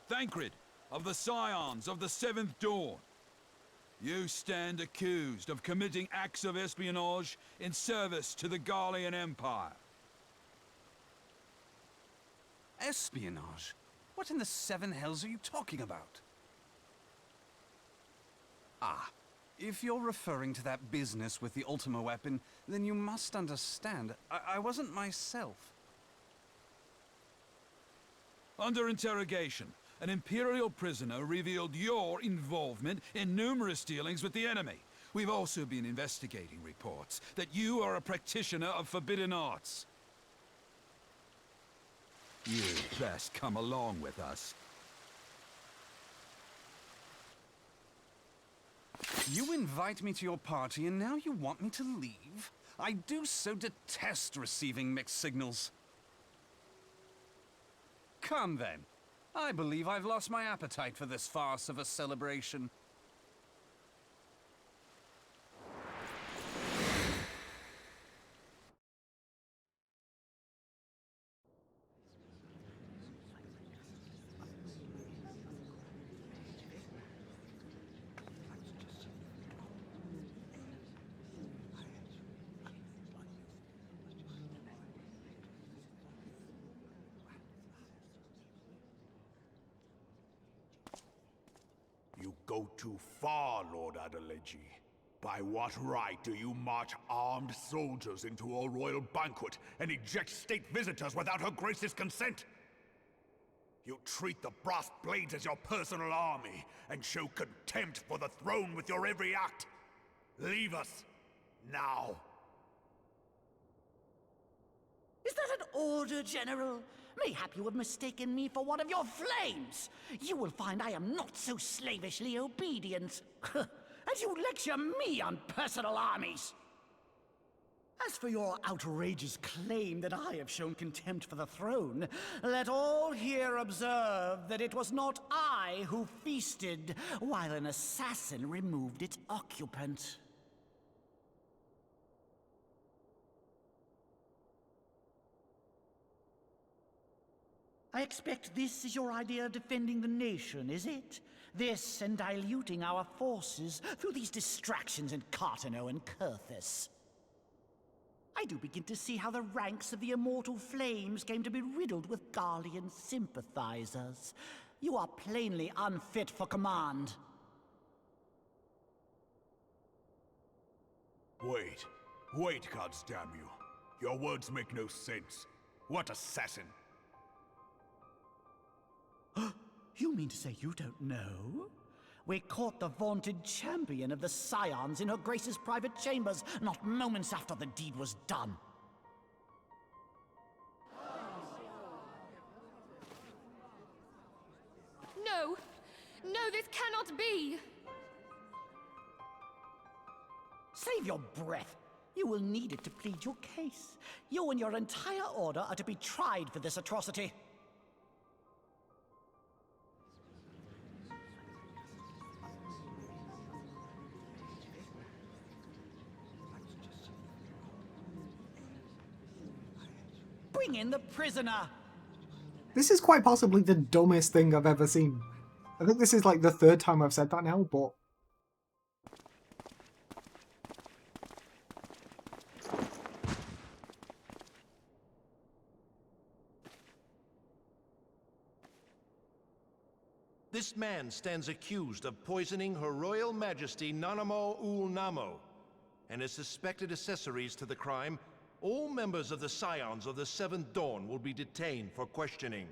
Thancred, of the Scions of the Seventh Dawn. You stand accused of committing acts of espionage in service to the Garlean Empire. Espionage? What in the seven hells are you talking about? Ah, if you're referring to that business with the Ultima weapon, then you must understand, I wasn't myself. Under interrogation, an Imperial prisoner revealed your involvement in numerous dealings with the enemy. We've also been investigating reports that you are a practitioner of forbidden arts. You'd best come along with us. You invite me to your party and now you want me to leave? I do so detest receiving mixed signals. Come then. I believe I've lost my appetite for this farce of a celebration. You go too far, Lord Adeleji. By what right do you march armed soldiers into a royal banquet and eject state visitors without her grace's consent? You treat the brass blades as your personal army and show contempt for the throne with your every act. Leave us, now. Is that an order, General? Mayhap you have mistaken me for one of your flames. You will find I am not so slavishly obedient. As you lecture me on personal armies. As for your outrageous claim that I have shown contempt for the throne, let all here observe that it was not I who feasted while an assassin removed its occupant. I expect this is your idea of defending the nation, is it? This and diluting our forces through these distractions in Cartano and Kurthus. I do begin to see how the ranks of the Immortal Flames came to be riddled with Garlean sympathizers. You are plainly unfit for command. Wait. Wait, goddamn you. Your words make no sense. What assassin? You mean to say you don't know? We caught the vaunted champion of the Scions in her Grace's private chambers, not moments after the deed was done. No! No, this cannot be! Save your breath. You will need it to plead your case. You and your entire order are to be tried for this atrocity. Bring in the prisoner! This is quite possibly the dumbest thing I've ever seen. I think this is like the third time I've said that now, but... This man stands accused of poisoning Her Royal Majesty Nanamo Ul Namo, and as suspected accessories to the crime, all members of the Scions of the Seventh Dawn will be detained for questioning.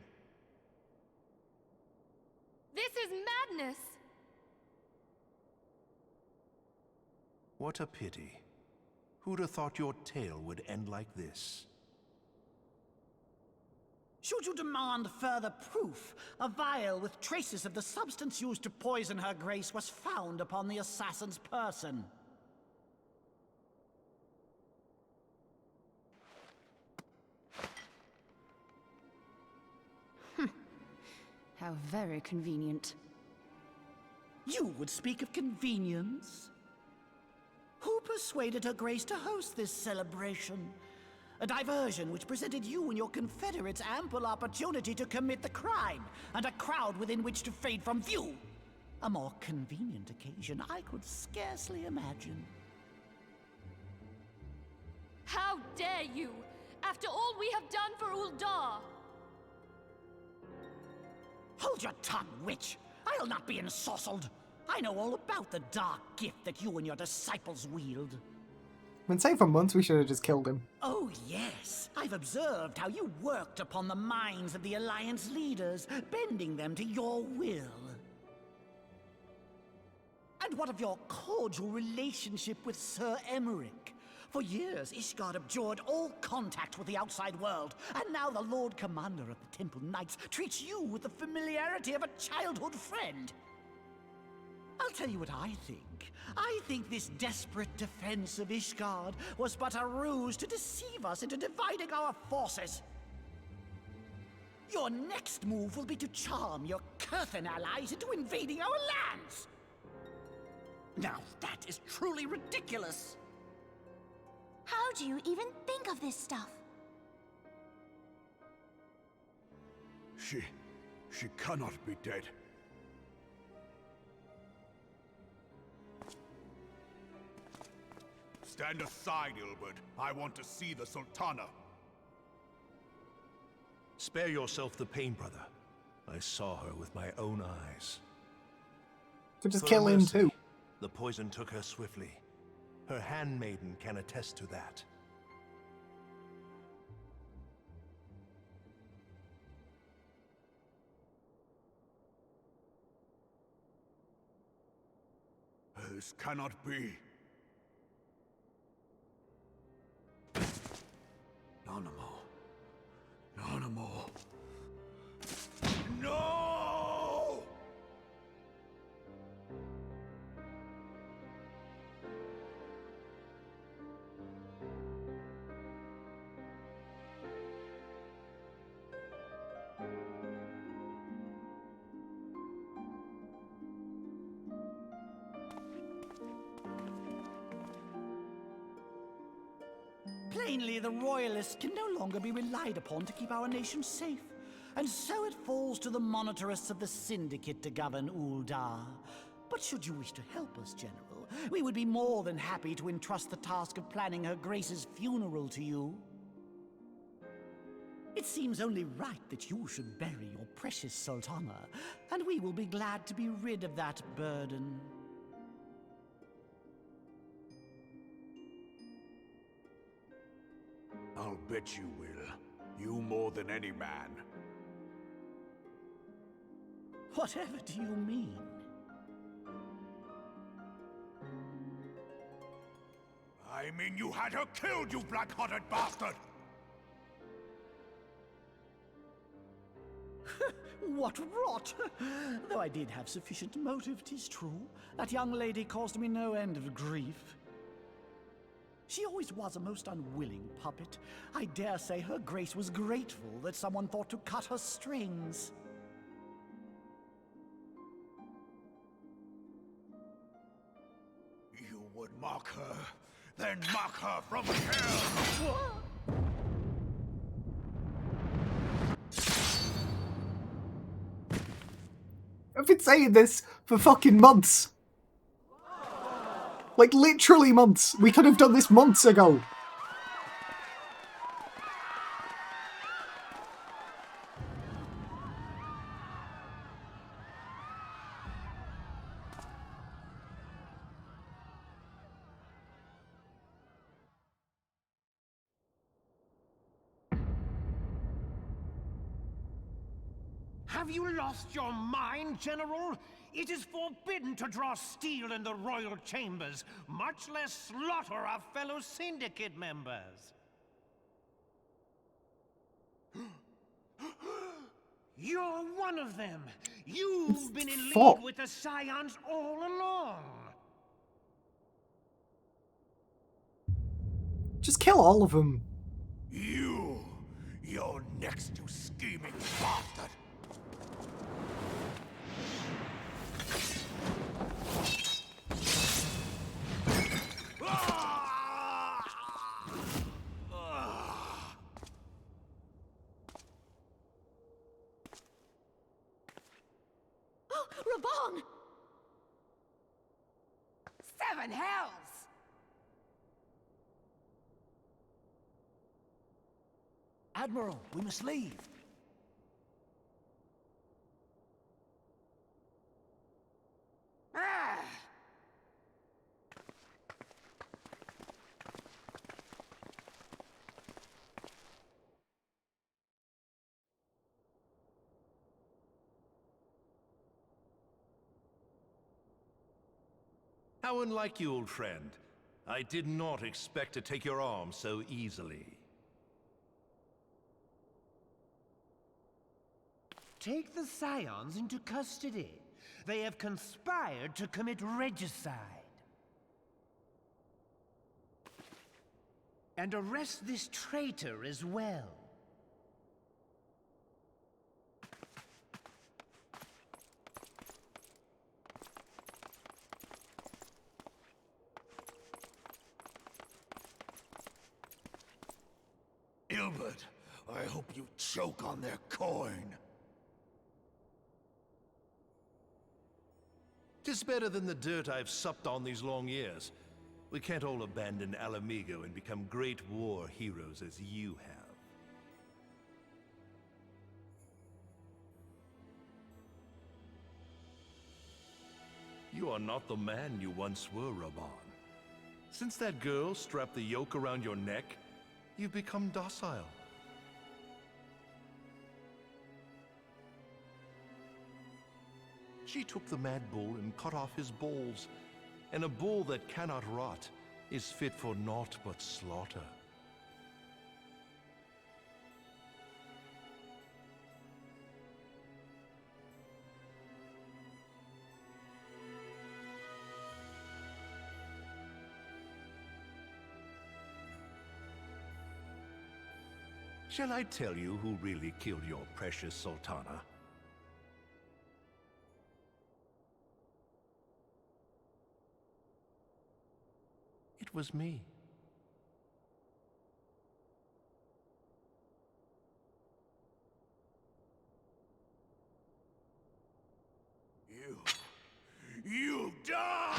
This is madness! What a pity. Who'd have thought your tale would end like this? Should you demand further proof, a vial with traces of the substance used to poison her grace was found upon the assassin's person. How very convenient. You would speak of convenience? Who persuaded her grace to host this celebration? A diversion which presented you and your confederates ample opportunity to commit the crime, and a crowd within which to fade from view. A more convenient occasion I could scarcely imagine. How dare you! After all we have done for Uldar! Hold your tongue, witch! I'll not be ensorcelled! I know all about the dark gift that you and your disciples wield. When say for months we should have just killed him. Oh yes, I've observed how you worked upon the minds of the Alliance leaders, bending them to your will. And what of your cordial relationship with Sir Emmerich? For years, Ishgard abjured all contact with the outside world, and now the Lord Commander of the Temple Knights treats you with the familiarity of a childhood friend. I'll tell you what I think. I think this desperate defense of Ishgard was but a ruse to deceive us into dividing our forces. Your next move will be to charm your Kurthan allies into invading our lands. Now that is truly ridiculous. How do you even think of this stuff? She cannot be dead. Stand aside, Ilbert. I want to see the Sultana. Spare yourself the pain, brother. I saw her with my own eyes. Could just For kill him mercy, too. The poison took her swiftly. Her handmaiden can attest to that. This cannot be. Nanamo. Nanamo. No! Plainly, the Royalists can no longer be relied upon to keep our nation safe. And so it falls to the monitorists of the Syndicate to govern Uldar. But should you wish to help us, General, we would be more than happy to entrust the task of planning Her Grace's funeral to you. It seems only right that you should bury your precious Sultana, and we will be glad to be rid of that burden. I'll bet you will. You more than any man. Whatever do you mean? I mean you had her killed, you black-hearted bastard! What rot! Though I did have sufficient motive, 'tis true. That young lady caused me no end of grief. She always was a most unwilling puppet. I dare say her grace was grateful that someone thought to cut her strings. You would mock her, then mock her from hell! What? I've been saying this for fucking months. Like, literally months. We could have done this months ago. Have you lost your mind, General? It is forbidden to draw steel in the royal chambers, much less slaughter our fellow syndicate members. You're one of them. You've been in league with the Scions all along. Just kill all of them. You're next, you scheming bastard! Raban! 7 hells! Admiral, we must leave. Ah! How unlike you, old friend. I did not expect to take your arm so easily. Take the Scions into custody. They have conspired to commit regicide. And arrest this traitor as well. Ilbert, I hope you choke on their coin. 'Tis better than the dirt I've supped on these long years. We can't all abandon Alamigo and become great war heroes as you have. You are not the man you once were, Raban. Since that girl strapped the yoke around your neck, you've become docile. She took the mad bull and cut off his balls, and a bull that cannot rot is fit for naught but slaughter. Shall I tell you who really killed your precious Sultana? It was me. You die!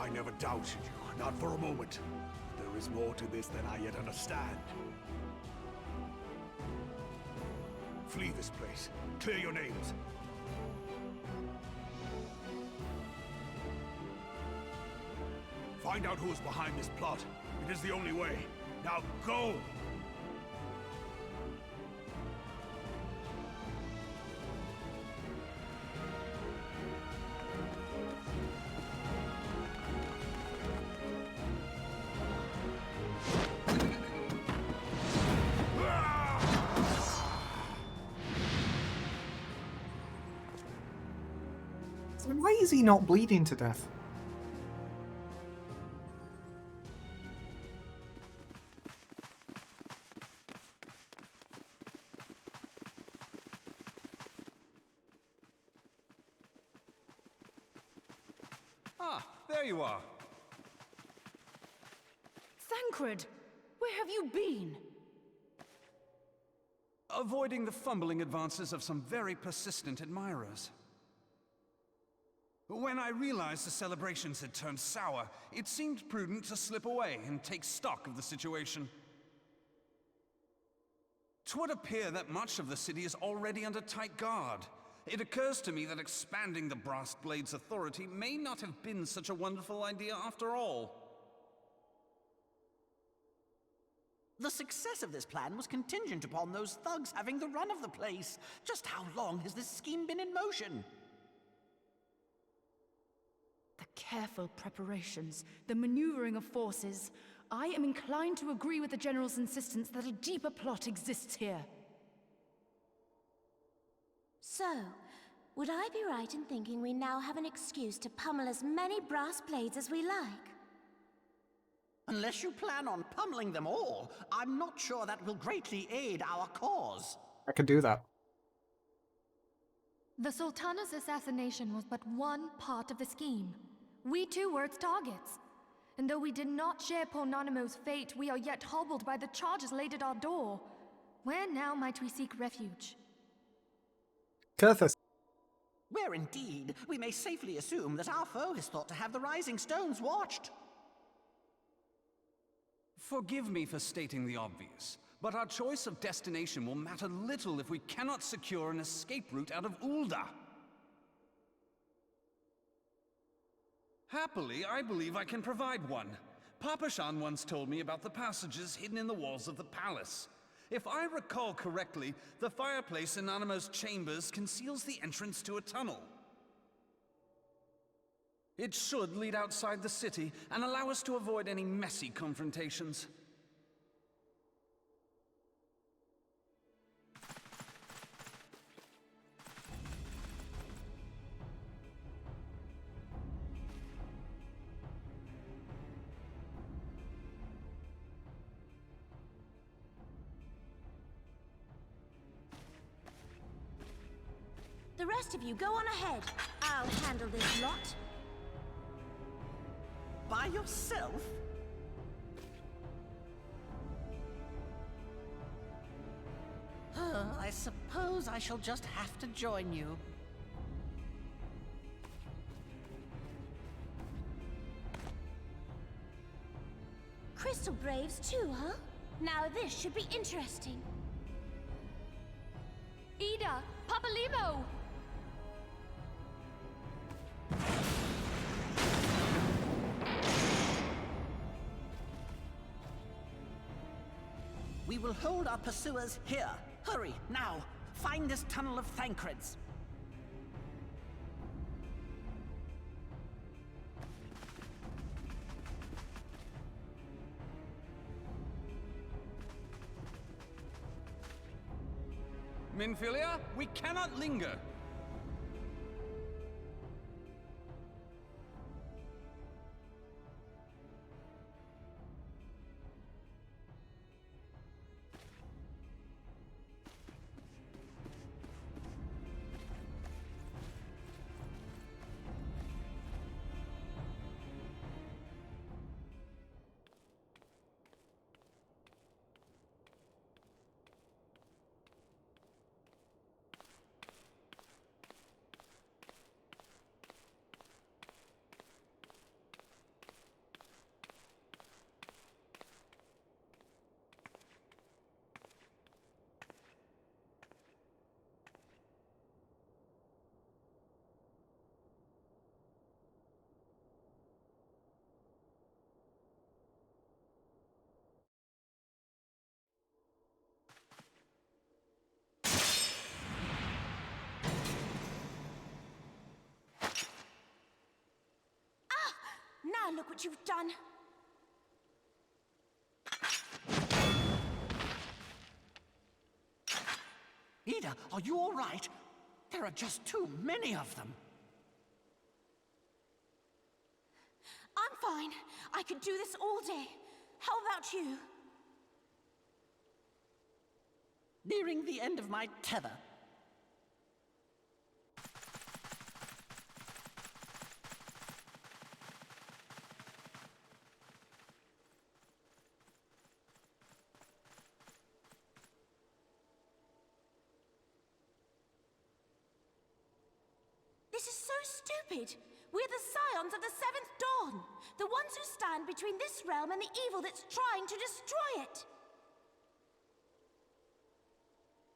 I never doubted you, not for a moment. There is more to this than I yet understand. Flee this place. Clear your names. Find out who is behind this plot. It is the only way. Now go! So why is he not bleeding to death? Ah, there you are. Thancred! Where have you been? Avoiding the fumbling advances of some very persistent admirers. When I realized the celebrations had turned sour, it seemed prudent to slip away and take stock of the situation. 'Twould appear that much of the city is already under tight guard. It occurs to me that expanding the Brass Blade's authority may not have been such a wonderful idea after all. The success of this plan was contingent upon those thugs having the run of the place. Just how long has this scheme been in motion? The careful preparations, the maneuvering of forces. I am inclined to agree with the General's insistence that a deeper plot exists here. So, would I be right in thinking we now have an excuse to pummel as many brass blades as we like? Unless you plan on pummeling them all, I'm not sure that will greatly aid our cause. I could do that. The Sultana's assassination was but one part of the scheme. We too were its targets. And though we did not share Ponanimo's fate, we are yet hobbled by the charges laid at our door. Where now might we seek refuge? Curthus. Where indeed, we may safely assume that our foe is thought to have the Rising Stones watched. Forgive me for stating the obvious, but our choice of destination will matter little if we cannot secure an escape route out of Ul'dah. Happily, I believe I can provide one. Papashan once told me about the passages hidden in the walls of the palace. If I recall correctly, the fireplace in Animo's chambers conceals the entrance to a tunnel. It should lead outside the city and allow us to avoid any messy confrontations. The rest of you, go on ahead. I'll handle this lot. By yourself? I suppose I shall just have to join you. Crystal Braves too, huh? Now this should be interesting. Ida! Papalimo! We will hold our pursuers here. Hurry, now! Find this tunnel of Thancred's. Minfilia, we cannot linger. Now look what you've done. Ida, are you all right? There are just too many of them. I'm fine. I could do this all day. How about you? Nearing the end of my tether. This is so stupid. We're the scions of the Seventh Dawn. The ones who stand between this realm and the evil that's trying to destroy it.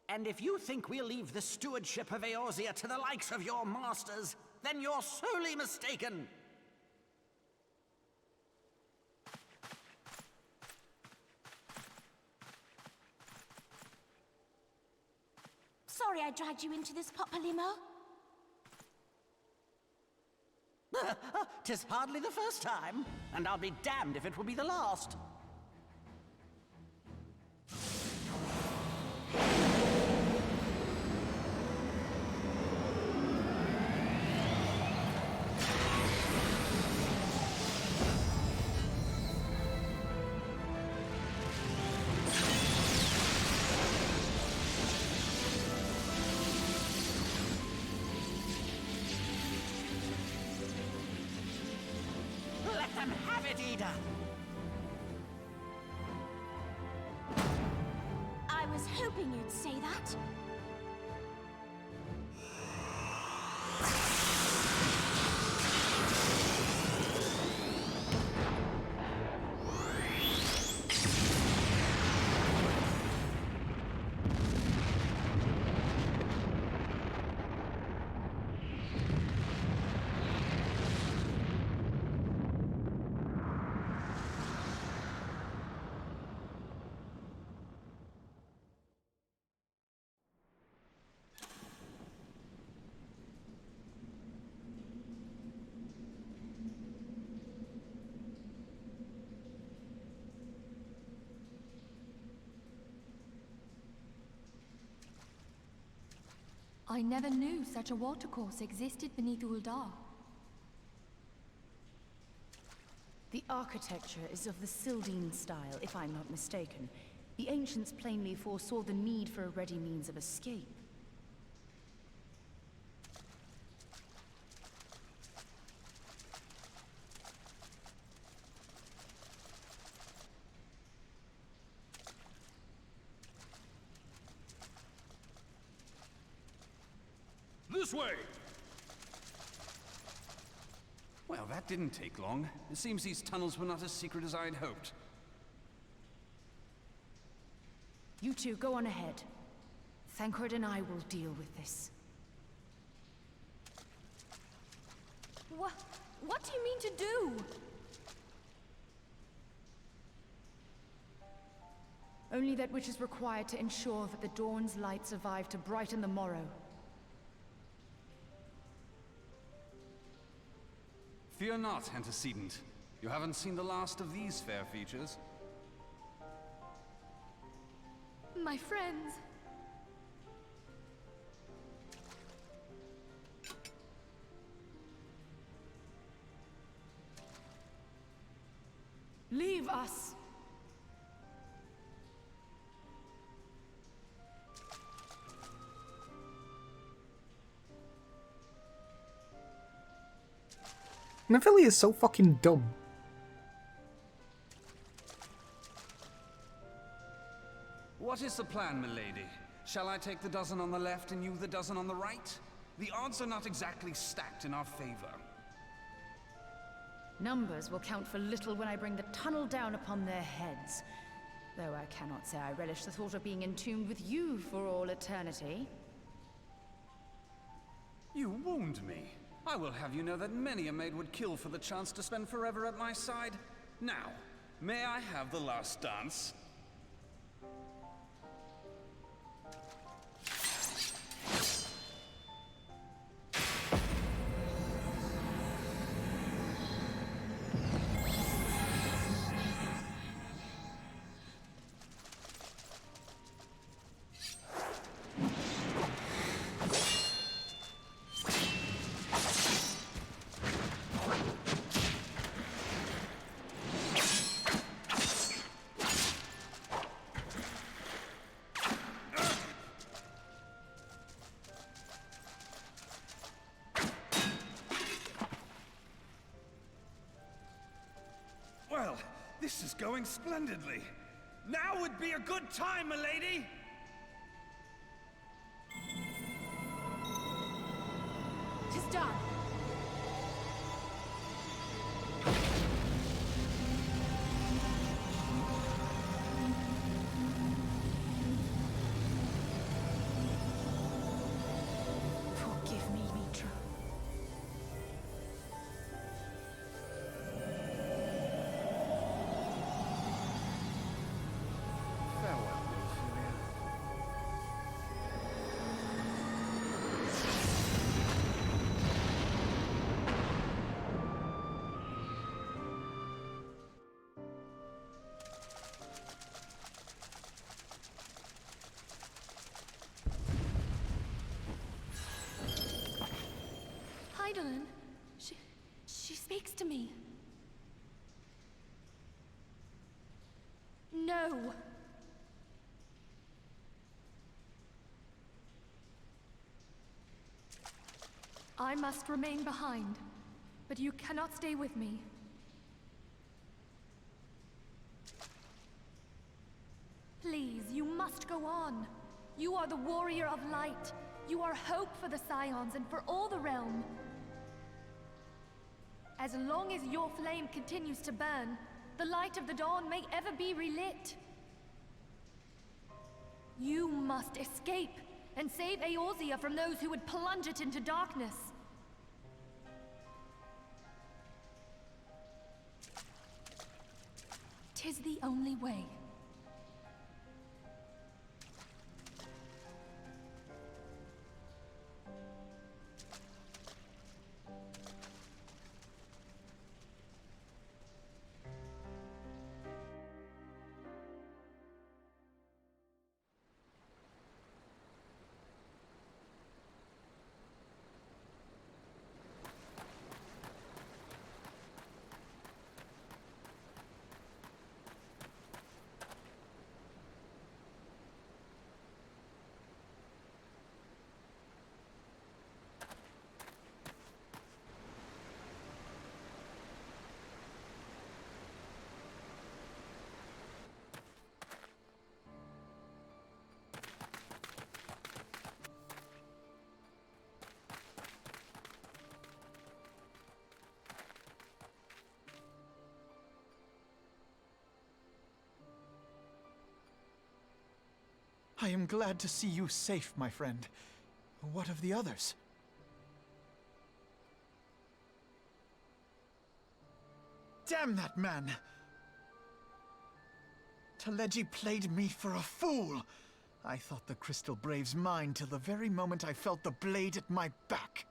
And if you think we'll leave the stewardship of Eorzea to the likes of your masters, then you're sorely mistaken. Sorry I dragged you into this, Popolimo. 'Tis hardly the first time, and I'll be damned if it will be the last. Let them have it, Ida! I was hoping you'd say that. I never knew such a watercourse existed beneath Uldar. The architecture is of the Sildine style, if I'm not mistaken. The ancients plainly foresaw the need for a ready means of escape. This way! Well, that didn't take long. It seems these tunnels were not as secret as I'd hoped. You two go on ahead. Thancred and I will deal with this. What do you mean to do? Only that which is required to ensure that the dawn's light survive to brighten the morrow. Fear not, antecedent. You haven't seen the last of these fair features. My friends. Leave us! Mephilia is so fucking dumb. What is the plan, milady? Shall I take the dozen on the left and you the dozen on the right? The odds are not exactly stacked in our favor. Numbers will count for little when I bring the tunnel down upon their heads. Though I cannot say I relish the thought of being entombed with you for all eternity. You wound me. I will have you know that many a maid would kill for the chance to spend forever at my side. Now, may I have the last dance? This is going splendidly. Now would be a good time, milady! Tis done. Forgive me, Mitra. Farewell, Ophelia. Heidelin, she speaks to me. No. I must remain behind, but you cannot stay with me. Please, you must go on. You are the warrior of light. You are hope for the Scions and for all the realm. As long as your flame continues to burn, the light of the dawn may ever be relit. You must escape and save Eorzea from those who would plunge it into darkness. Tis the only way. I am glad to see you safe, my friend. What of the others? Damn that man! Teleji played me for a fool! I thought the Crystal Brave's mine till the very moment I felt the blade at my back.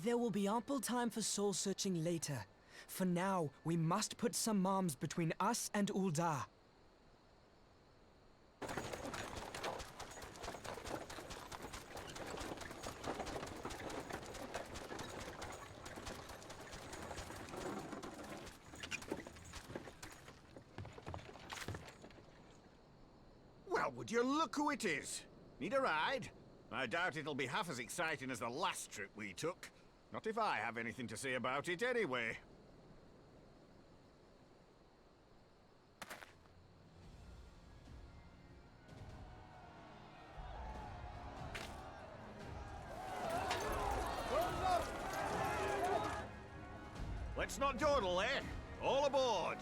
There will be ample time for soul-searching later. For now, we must put some arms between us and Ul'dah. Well, would you look who it is? Need a ride? I doubt it'll be half as exciting as the last trip we took. Not if I have anything to say about it anyway. Let's not dawdle, eh? All aboard!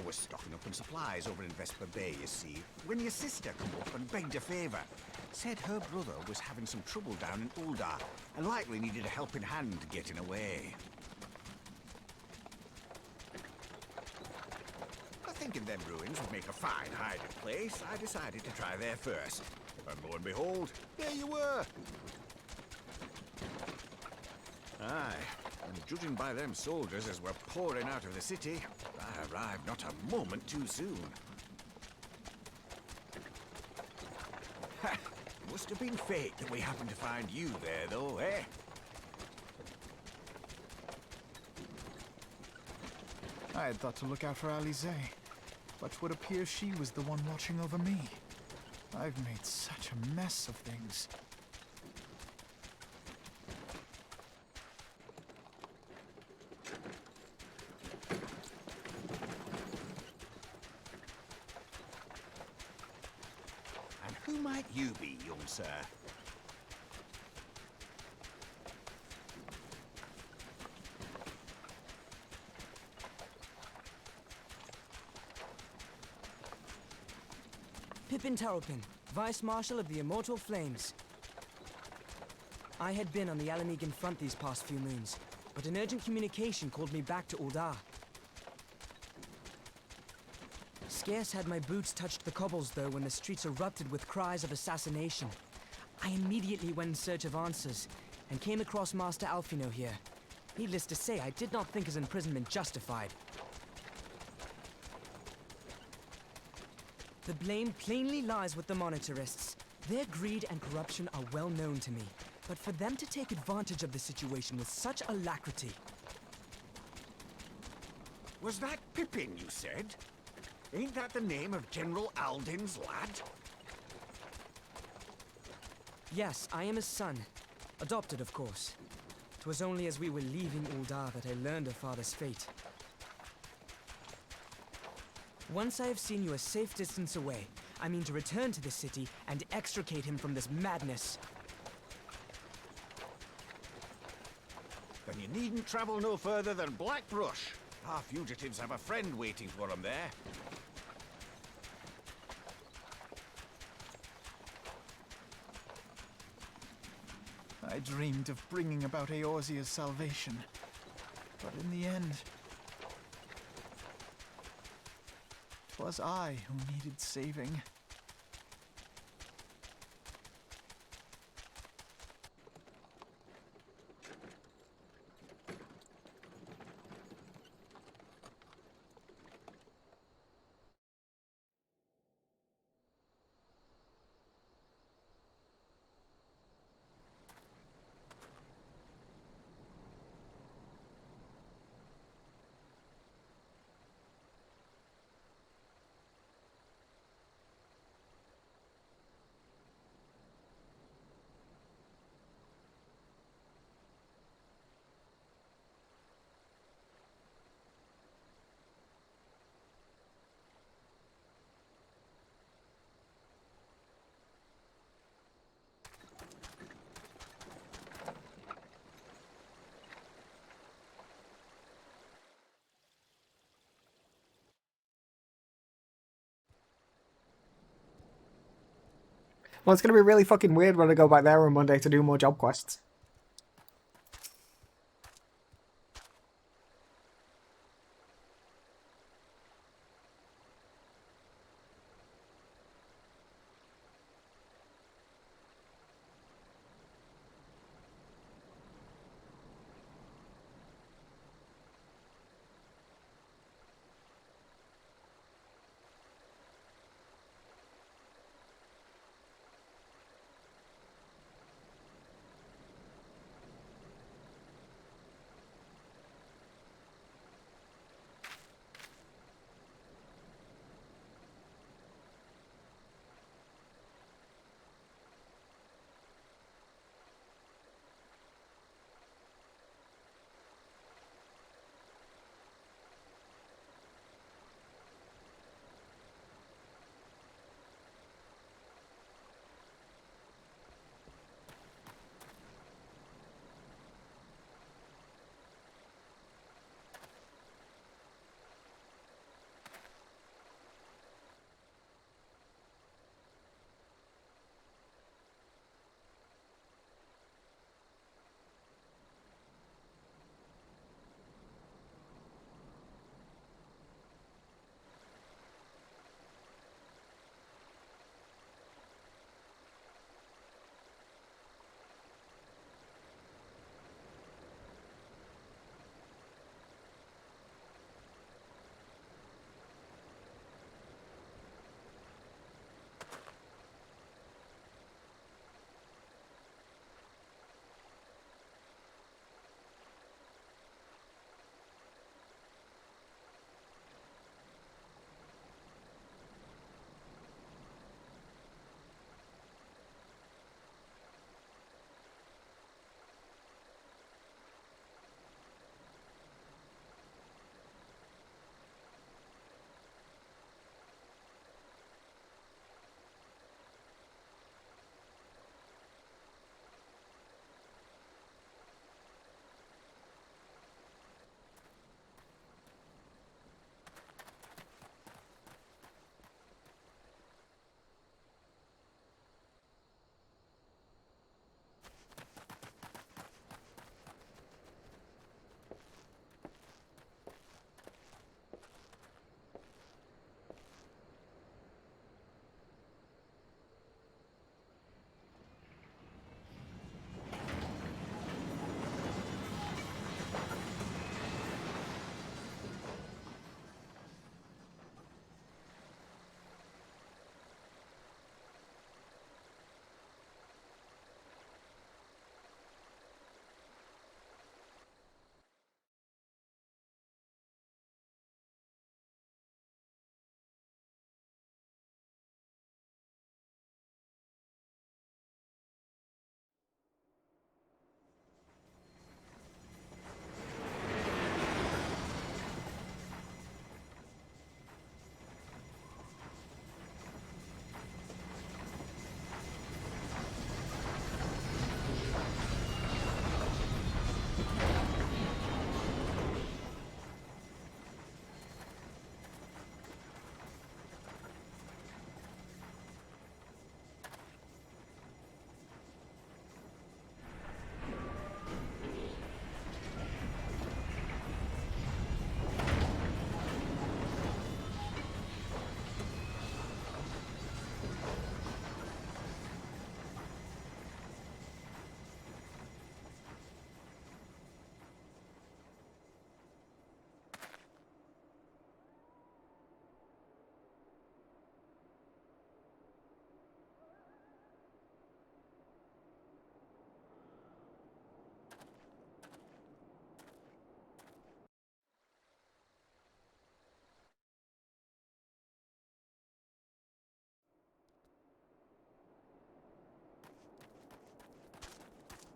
was stocking up on supplies over in Vesper Bay, you see, when your sister come up and begged a favour. Said her brother was having some trouble down in Uldar, and likely needed a helping hand getting away. Thinking them ruins would make a fine hiding place, I decided to try there first. And lo and behold, there you were! Aye, and judging by them soldiers as were pouring out of the city, I arrived not a moment too soon. Ha! Must have been fate that we happened to find you there, though, eh? I had thought to look out for Alize, but would appear she was the one watching over me. I've made such a mess of things. And who might you be, young sir? Pippin Taropin, Vice Marshal of the Immortal Flames. I had been on the Alamegan front these past few moons, but an urgent communication called me back to Uldar. Scarce had my boots touched the cobbles, though, when the streets erupted with cries of assassination. I immediately went in search of answers, and came across Master Alfino here. Needless to say, I did not think his imprisonment justified. The blame plainly lies with the Monitarists. Their greed and corruption are well known to me, but for them to take advantage of the situation with such alacrity... Was that Pippin, you said? Ain't that the name of General Alden's lad? Yes, I am his son. Adopted, of course. 'Twas only as we were leaving Uldar that I learned of father's fate. Once I have seen you a safe distance away, I mean to return to the city and extricate him from this madness. Then you needn't travel no further than Blackbrush. Our fugitives have a friend waiting for them there. I dreamed of bringing about Eorzea's salvation, but in the end, 'twas I who needed saving. Well, it's going to be really fucking weird when I go back there on Monday to do more job quests.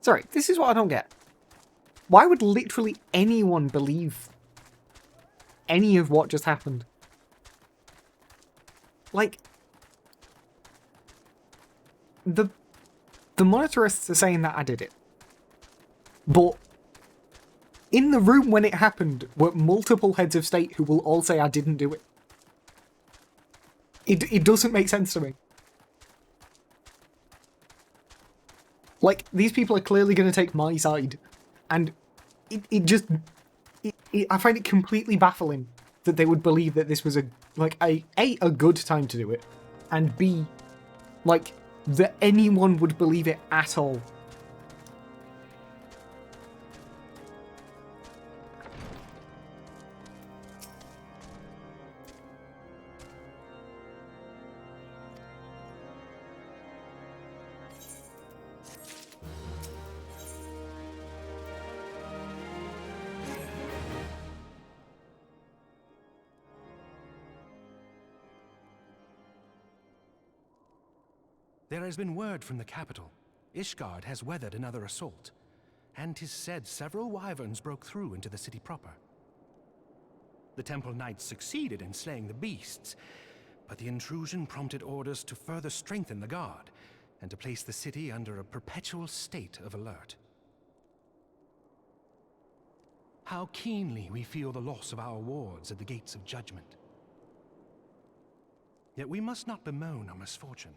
Sorry, this is what I don't get. Why would literally anyone believe any of what just happened? Like, the monitorists are saying that I did it. But in the room when it happened were multiple heads of state who will all say I didn't do it. It doesn't make sense to me. Like, these people are clearly going to take my side. And I find it completely baffling that they would believe that this was a good time to do it, and B, like, that anyone would believe it at all. There has been word from the capital. Ishgard has weathered another assault, and 'tis said several wyverns broke through into the city proper. The Temple Knights succeeded in slaying the beasts, but the intrusion prompted orders to further strengthen the guard, and to place the city under a perpetual state of alert. How keenly we feel the loss of our wards at the gates of judgment. Yet we must not bemoan our misfortune.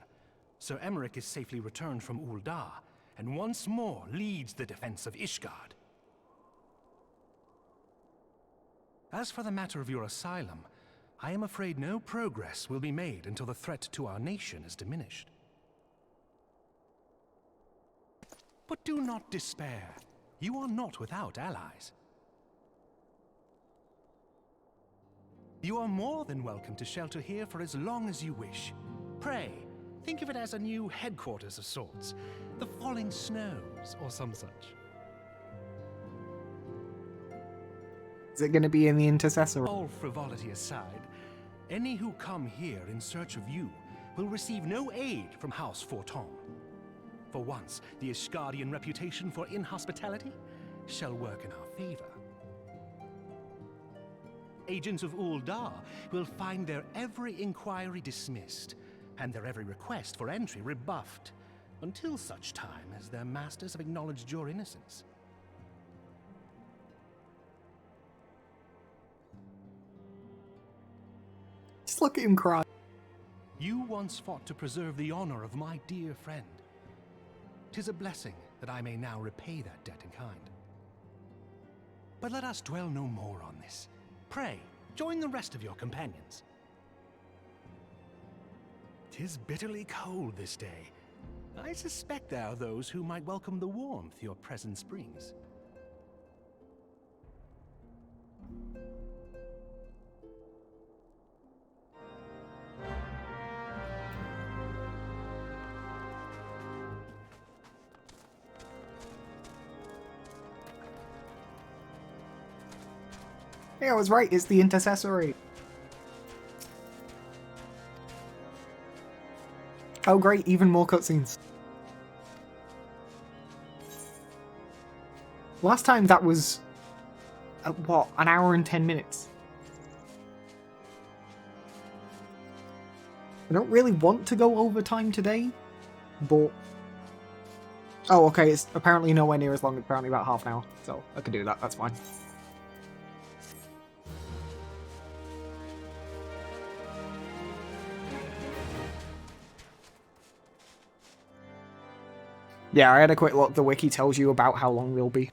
Sir Emmerich is safely returned from Ul'dah, and once more leads the defense of Ishgard. As for the matter of your asylum, I am afraid no progress will be made until the threat to our nation is diminished. But do not despair. You are not without allies. You are more than welcome to shelter here for as long as you wish. Pray, think of it as a new headquarters of sorts. The Falling Snows, or some such. Is it going to be in the Intercessor? All frivolity aside, any who come here in search of you will receive no aid from House Forton. For once, the Ishgardian reputation for inhospitality shall work in our favor. Agents of Ul'dah will find their every inquiry dismissed, and their every request for entry rebuffed, until such time as their masters have acknowledged your innocence. Just look at him cry. You once fought to preserve the honor of my dear friend. 'Tis a blessing that I may now repay that debt in kind. But let us dwell no more on this. Pray, join the rest of your companions. 'Tis bitterly cold this day. I suspect there are those who might welcome the warmth your presence brings. Yeah, I was right, it's the Intercessory. Oh great, even more cutscenes. Last time that was, what, an hour and 10 minutes? I don't really want to go over time today, but... Oh, okay, it's apparently nowhere near as long, apparently about half an hour, so I can do that, that's fine. Yeah, I had a quick look. The wiki tells you about how long they'll be.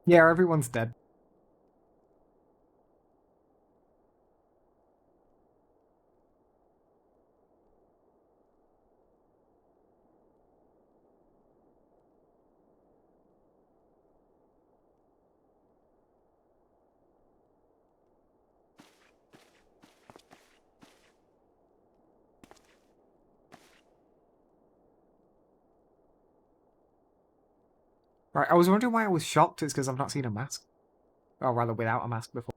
Yeah, everyone's dead. Right, I was wondering why I was shocked. It's because I've not seen a mask. Or rather, without a mask before.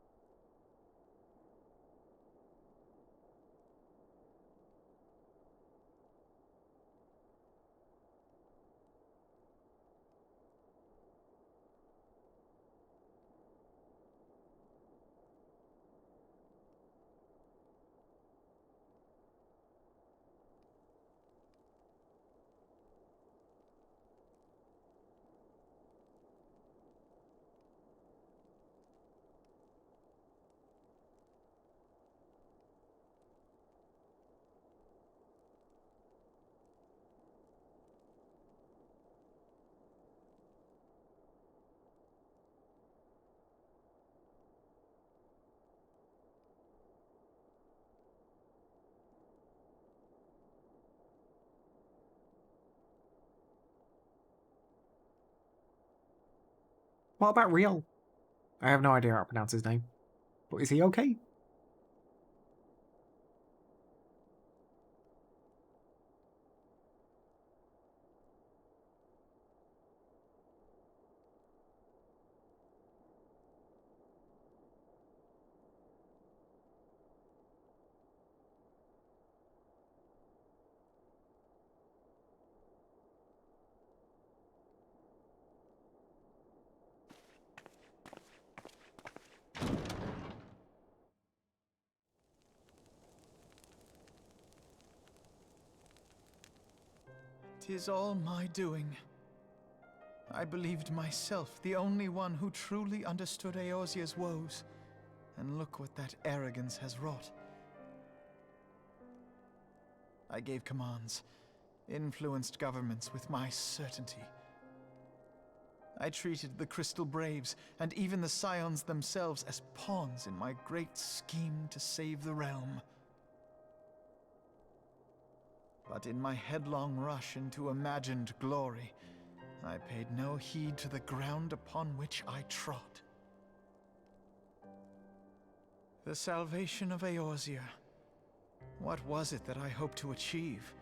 What about Real? I have no idea how to pronounce his name. But is he okay? "'Tis all my doing. I believed myself the only one who truly understood Eorzea's woes, and look what that arrogance has wrought. I gave commands, influenced governments with my certainty. I treated the Crystal Braves, and even the Scions themselves, as pawns in my great scheme to save the realm. But in my headlong rush into imagined glory, I paid no heed to the ground upon which I trod. The salvation of Eorzea. What was it that I hoped to achieve?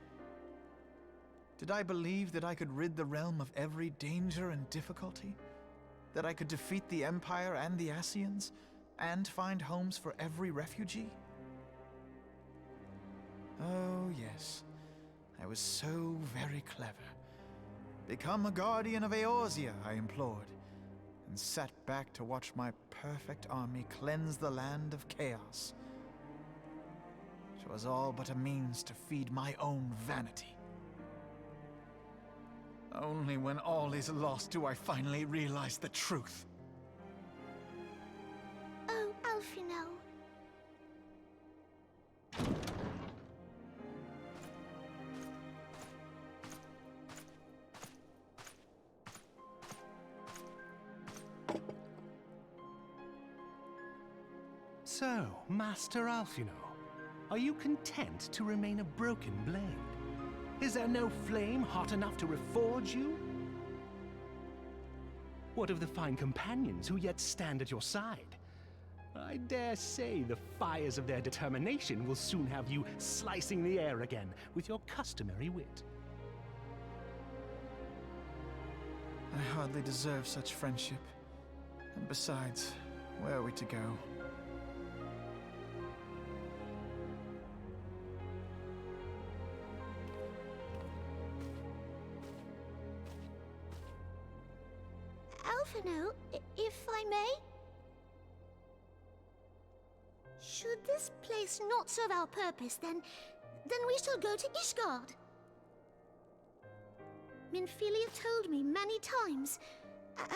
Did I believe that I could rid the realm of every danger and difficulty? That I could defeat the Empire and the Ascians, and find homes for every refugee? Oh, yes. I was so very clever. Become a guardian of Eorzea, I implored, and sat back to watch my perfect army cleanse the land of chaos. 'Twas all but a means to feed my own vanity. Only when all is lost do I finally realize the truth. Oh, Alfino. So, Master Alfino, are you content to remain a broken blade? Is there no flame hot enough to reforge you? What of the fine companions who yet stand at your side? I dare say the fires of their determination will soon have you slicing the air again with your customary wit. I hardly deserve such friendship. And besides, where are we to go? Alfino, if I may? Should this place not serve our purpose, then we shall go to Ishgard. Minfilia told me many times,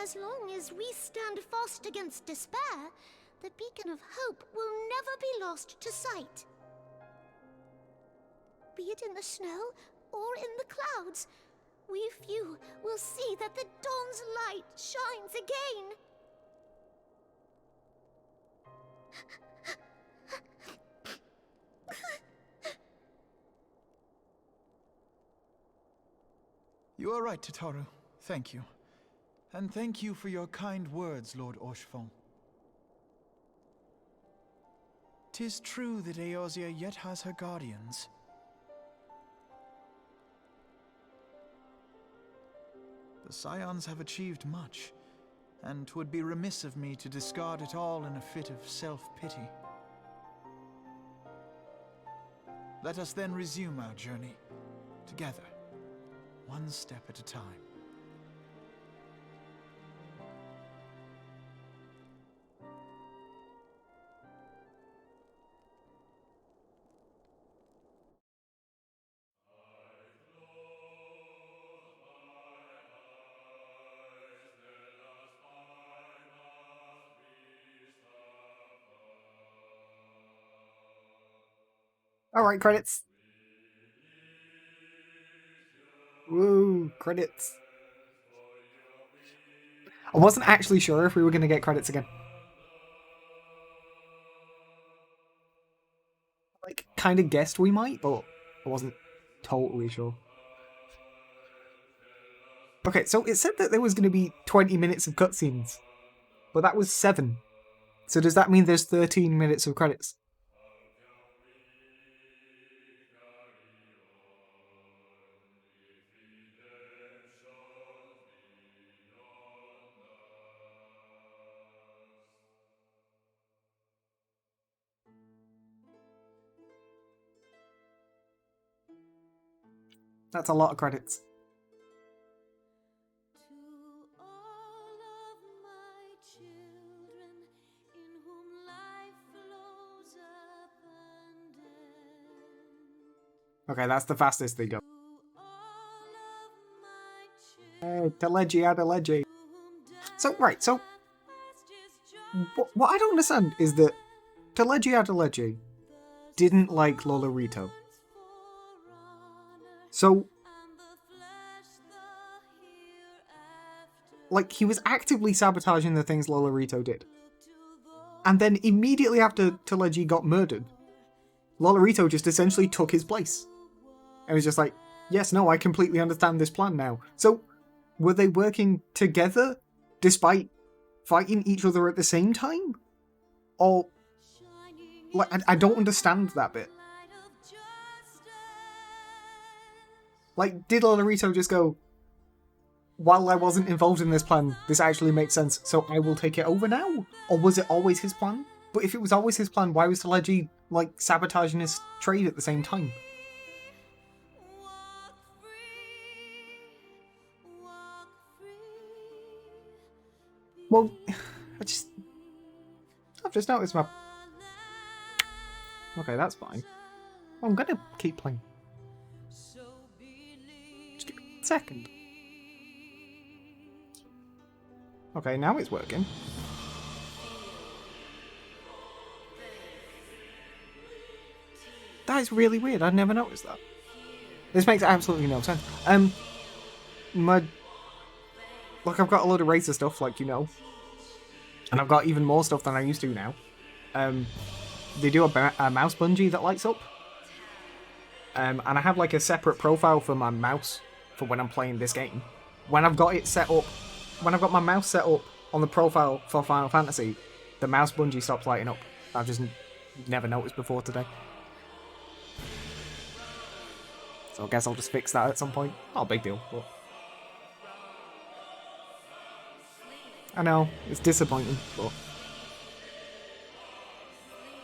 as long as we stand fast against despair, the beacon of hope will never be lost to sight. Be it in the snow or in the clouds, we few will see that the dawn's light shines again. You are right, Tataru. Thank you. And thank you for your kind words, Lord Orchefon. 'Tis true that Eorzea yet has her guardians. The Scions have achieved much, and 'twould be remiss of me to discard it all in a fit of self-pity. Let us then resume our journey, together, one step at a time. Alright, credits. Woo, credits. I wasn't actually sure if we were going to get credits again. Like, kind of guessed we might, but I wasn't totally sure. Okay, so it said that there was going to be 20 minutes of cutscenes, but that was 7. So does that mean there's 13 minutes of credits? That's a lot of credits. Okay, that's the fastest they go. Hey, Teleji Adeleji. So, right, so... What I don't understand is that Teleji Adeleji didn't like Lolorito. So... Like, he was actively sabotaging the things Lolorito did. And then immediately after Teleji got murdered, Lolorito just essentially took his place. And was just like, yes, no, I completely understand this plan now. So, were they working together despite fighting each other at the same time? Or, like, I don't understand that bit. Like, did Lolorito just go, while I wasn't involved in this plan, this actually makes sense, so I will take it over now? Or was it always his plan? But if it was always his plan, why was Teleji, like, sabotaging his trade at the same time? Well, I've just noticed my... Okay, that's fine. I'm gonna keep playing. Just give me a second. Okay, now it's working. That is really weird, I'd never noticed that. This makes absolutely no sense. Look, I've got a load of Razer stuff, like you know. And I've got even more stuff than I used to now. They do a mouse bungee that lights up. And I have like a separate profile for my mouse for when I'm playing this game. When I've got it set up, when I've got my mouse set up on the profile for Final Fantasy, the mouse bungee stops lighting up. I've just never noticed before today. So I guess I'll just fix that at some point. Not a big deal, but... I know, it's disappointing, but...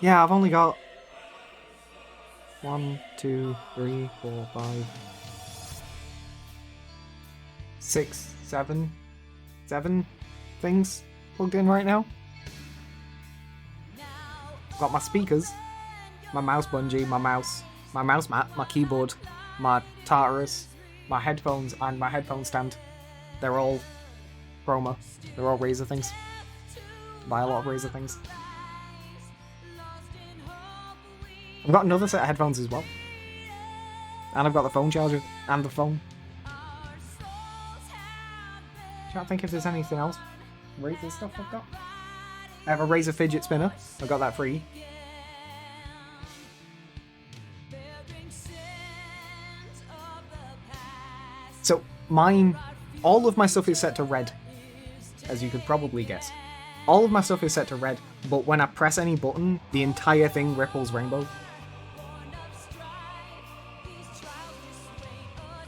Yeah, I've only got... 1, 2, 3, 4, 5... 6, 7 things plugged in right now. I've got my speakers, my mouse bungee, my mouse mat, my keyboard, my Tartarus, my headphones, and my headphone stand. They're all Chroma. They're all Razer things. Buy a lot of Razer things. I've got another set of headphones as well. And I've got the phone charger and the phone. Can't think if there's anything else. Razer stuff I've got. I have a Razer fidget spinner. I got that free. So mine, all of my stuff is set to red, as you could probably guess. All of my stuff is set to red, but when I press any button, the entire thing ripples rainbow.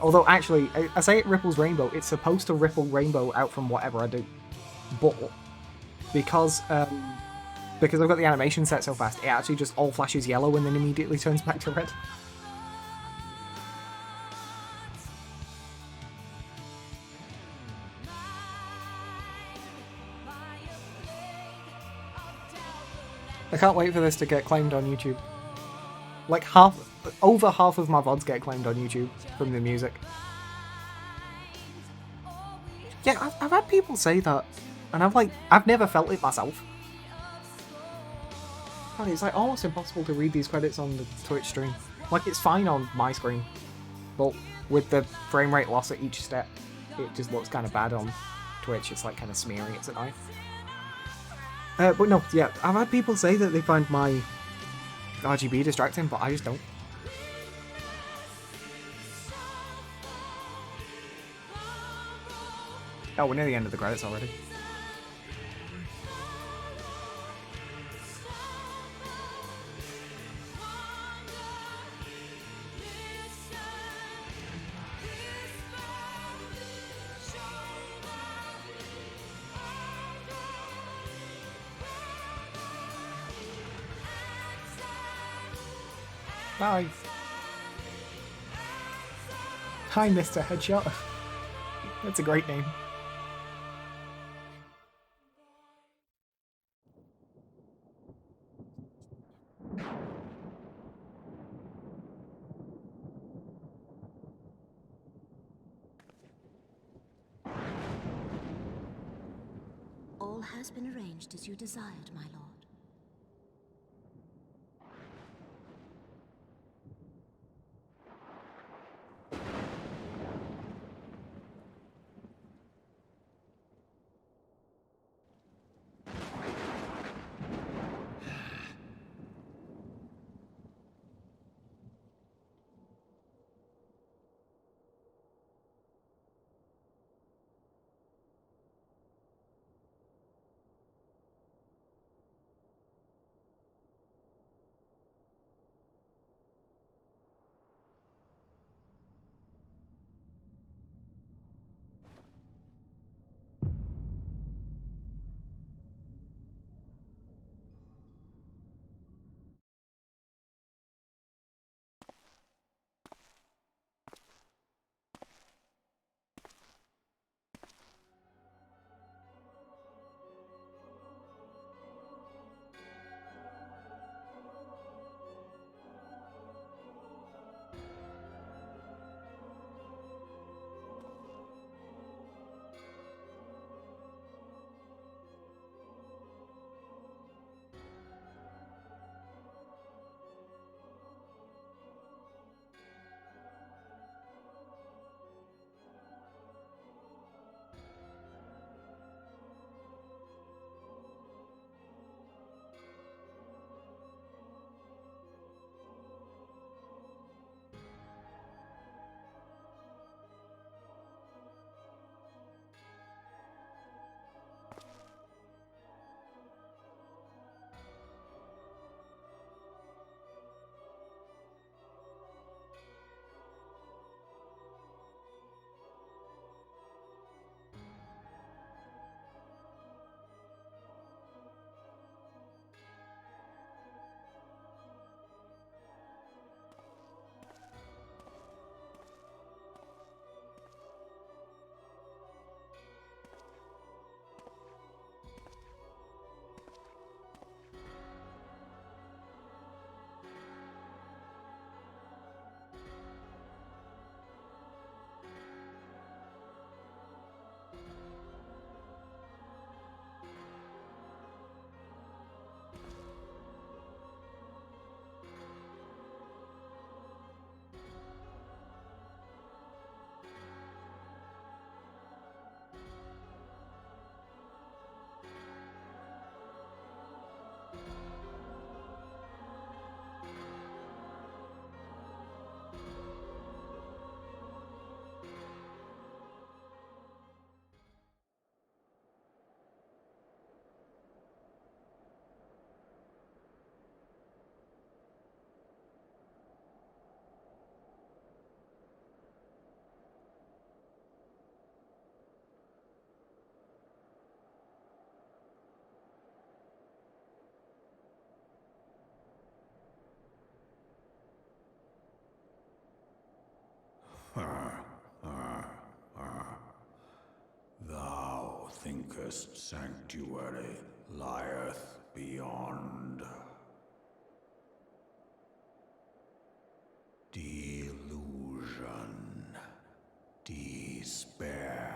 Although, actually, I say it ripples rainbow. It's supposed to ripple rainbow out from whatever I do. But, because I've got the animation set so fast, it actually just all flashes yellow and then immediately turns back to red. I can't wait for this to get claimed on YouTube. Like over half of my VODs get claimed on YouTube from the music. Yeah, I've had people say that, and I've never felt it myself. God, it's like almost impossible to read these credits on the Twitch stream. Like, it's fine on my screen, but with the frame rate loss at each step, it just looks kind of bad on Twitch. It's like kind of smearing, it's annoying. But no, yeah, I've had people say that they find my RGB distracting, but I just don't. Oh, we're near the end of the credits already. Bye. Hi, Mr. Headshot. That's a great name. All has been arranged as you desired, my lord. Thou thinkest sanctuary lieth beyond. Delusion, despair,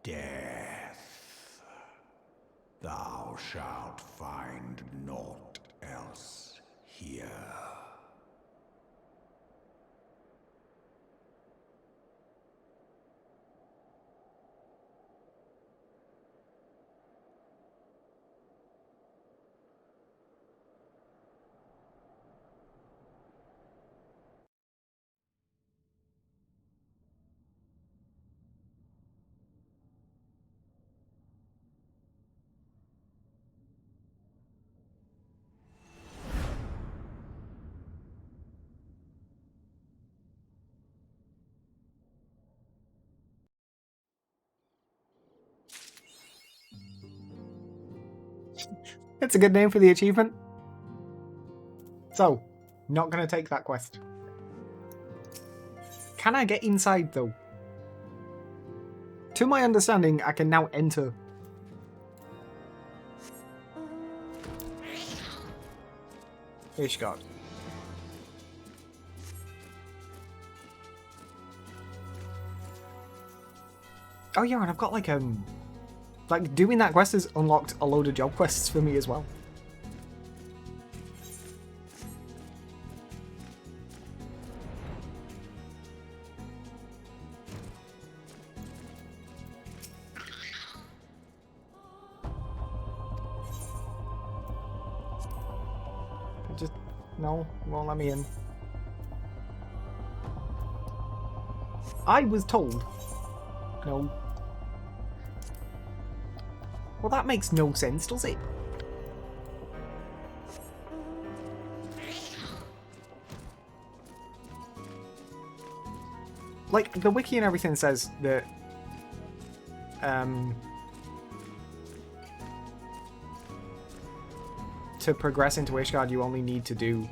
death. Thou shalt find naught else here. It's a good name for the achievement. So, not gonna take that quest. Can I get inside though? To my understanding, I can now enter. Ishgard. Oh yeah, and I've got like doing that quest has unlocked a load of job quests for me as well. Just no, won't let me in. I was told. No. Well, that makes no sense, does it? Like, the wiki and everything says that to progress into Ishgard, you only need to do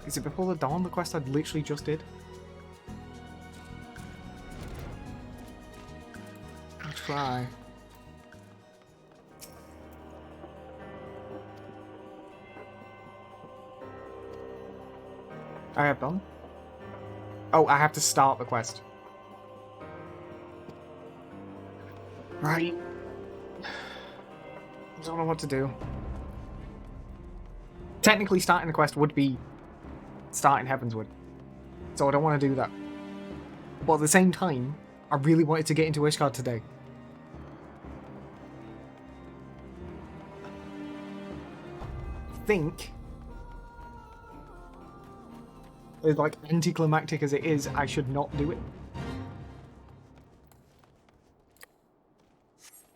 is it Before the Dawn, the quest I literally just did? I'll try. I have done. Oh, I have to start the quest. Right. I don't know what to do. Technically, starting the quest would be starting Heavenswood. So I don't want to do that. But at the same time, I really wanted to get into Ishgard today. I think, as like anticlimactic as it is, I should not do it.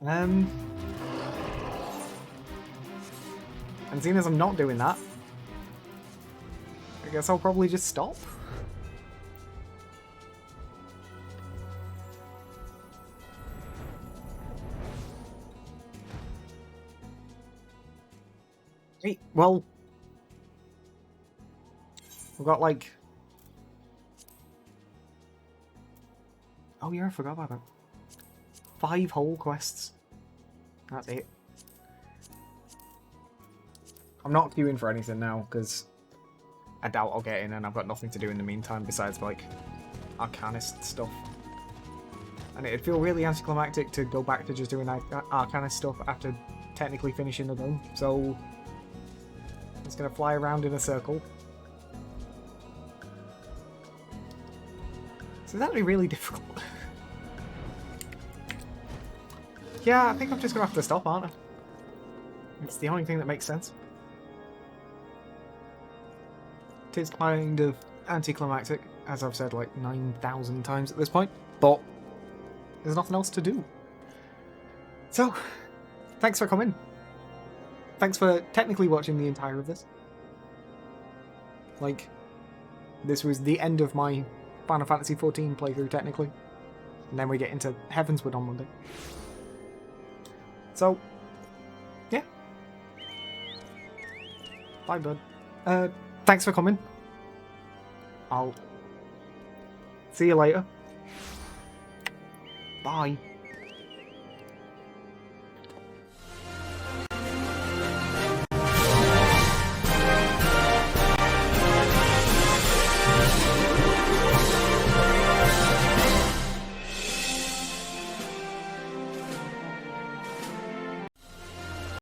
And seeing as I'm not doing that, I guess I'll probably just stop. Hey, well, we've got like... Oh yeah, I forgot about that. 5 whole quests. That's it. I'm not queuing for anything now, because I doubt I'll get in and I've got nothing to do in the meantime besides, like, Arcanist stuff. And it'd feel really anticlimactic to go back to just doing Arcanist stuff after technically finishing the game, so... It's gonna fly around in a circle. So that'd be really difficult. Yeah, I think I'm just gonna have to stop, aren't I? It's the only thing that makes sense. It is kind of anticlimactic, as I've said like 9,000 times at this point, but there's nothing else to do. So, thanks for coming. Thanks for technically watching the entire of this. Like, this was the end of my Final Fantasy XIV playthrough, technically. And then we get into Heavenswood on Monday. So, yeah. Bye, bud. Thanks for coming. I'll see you later. Bye.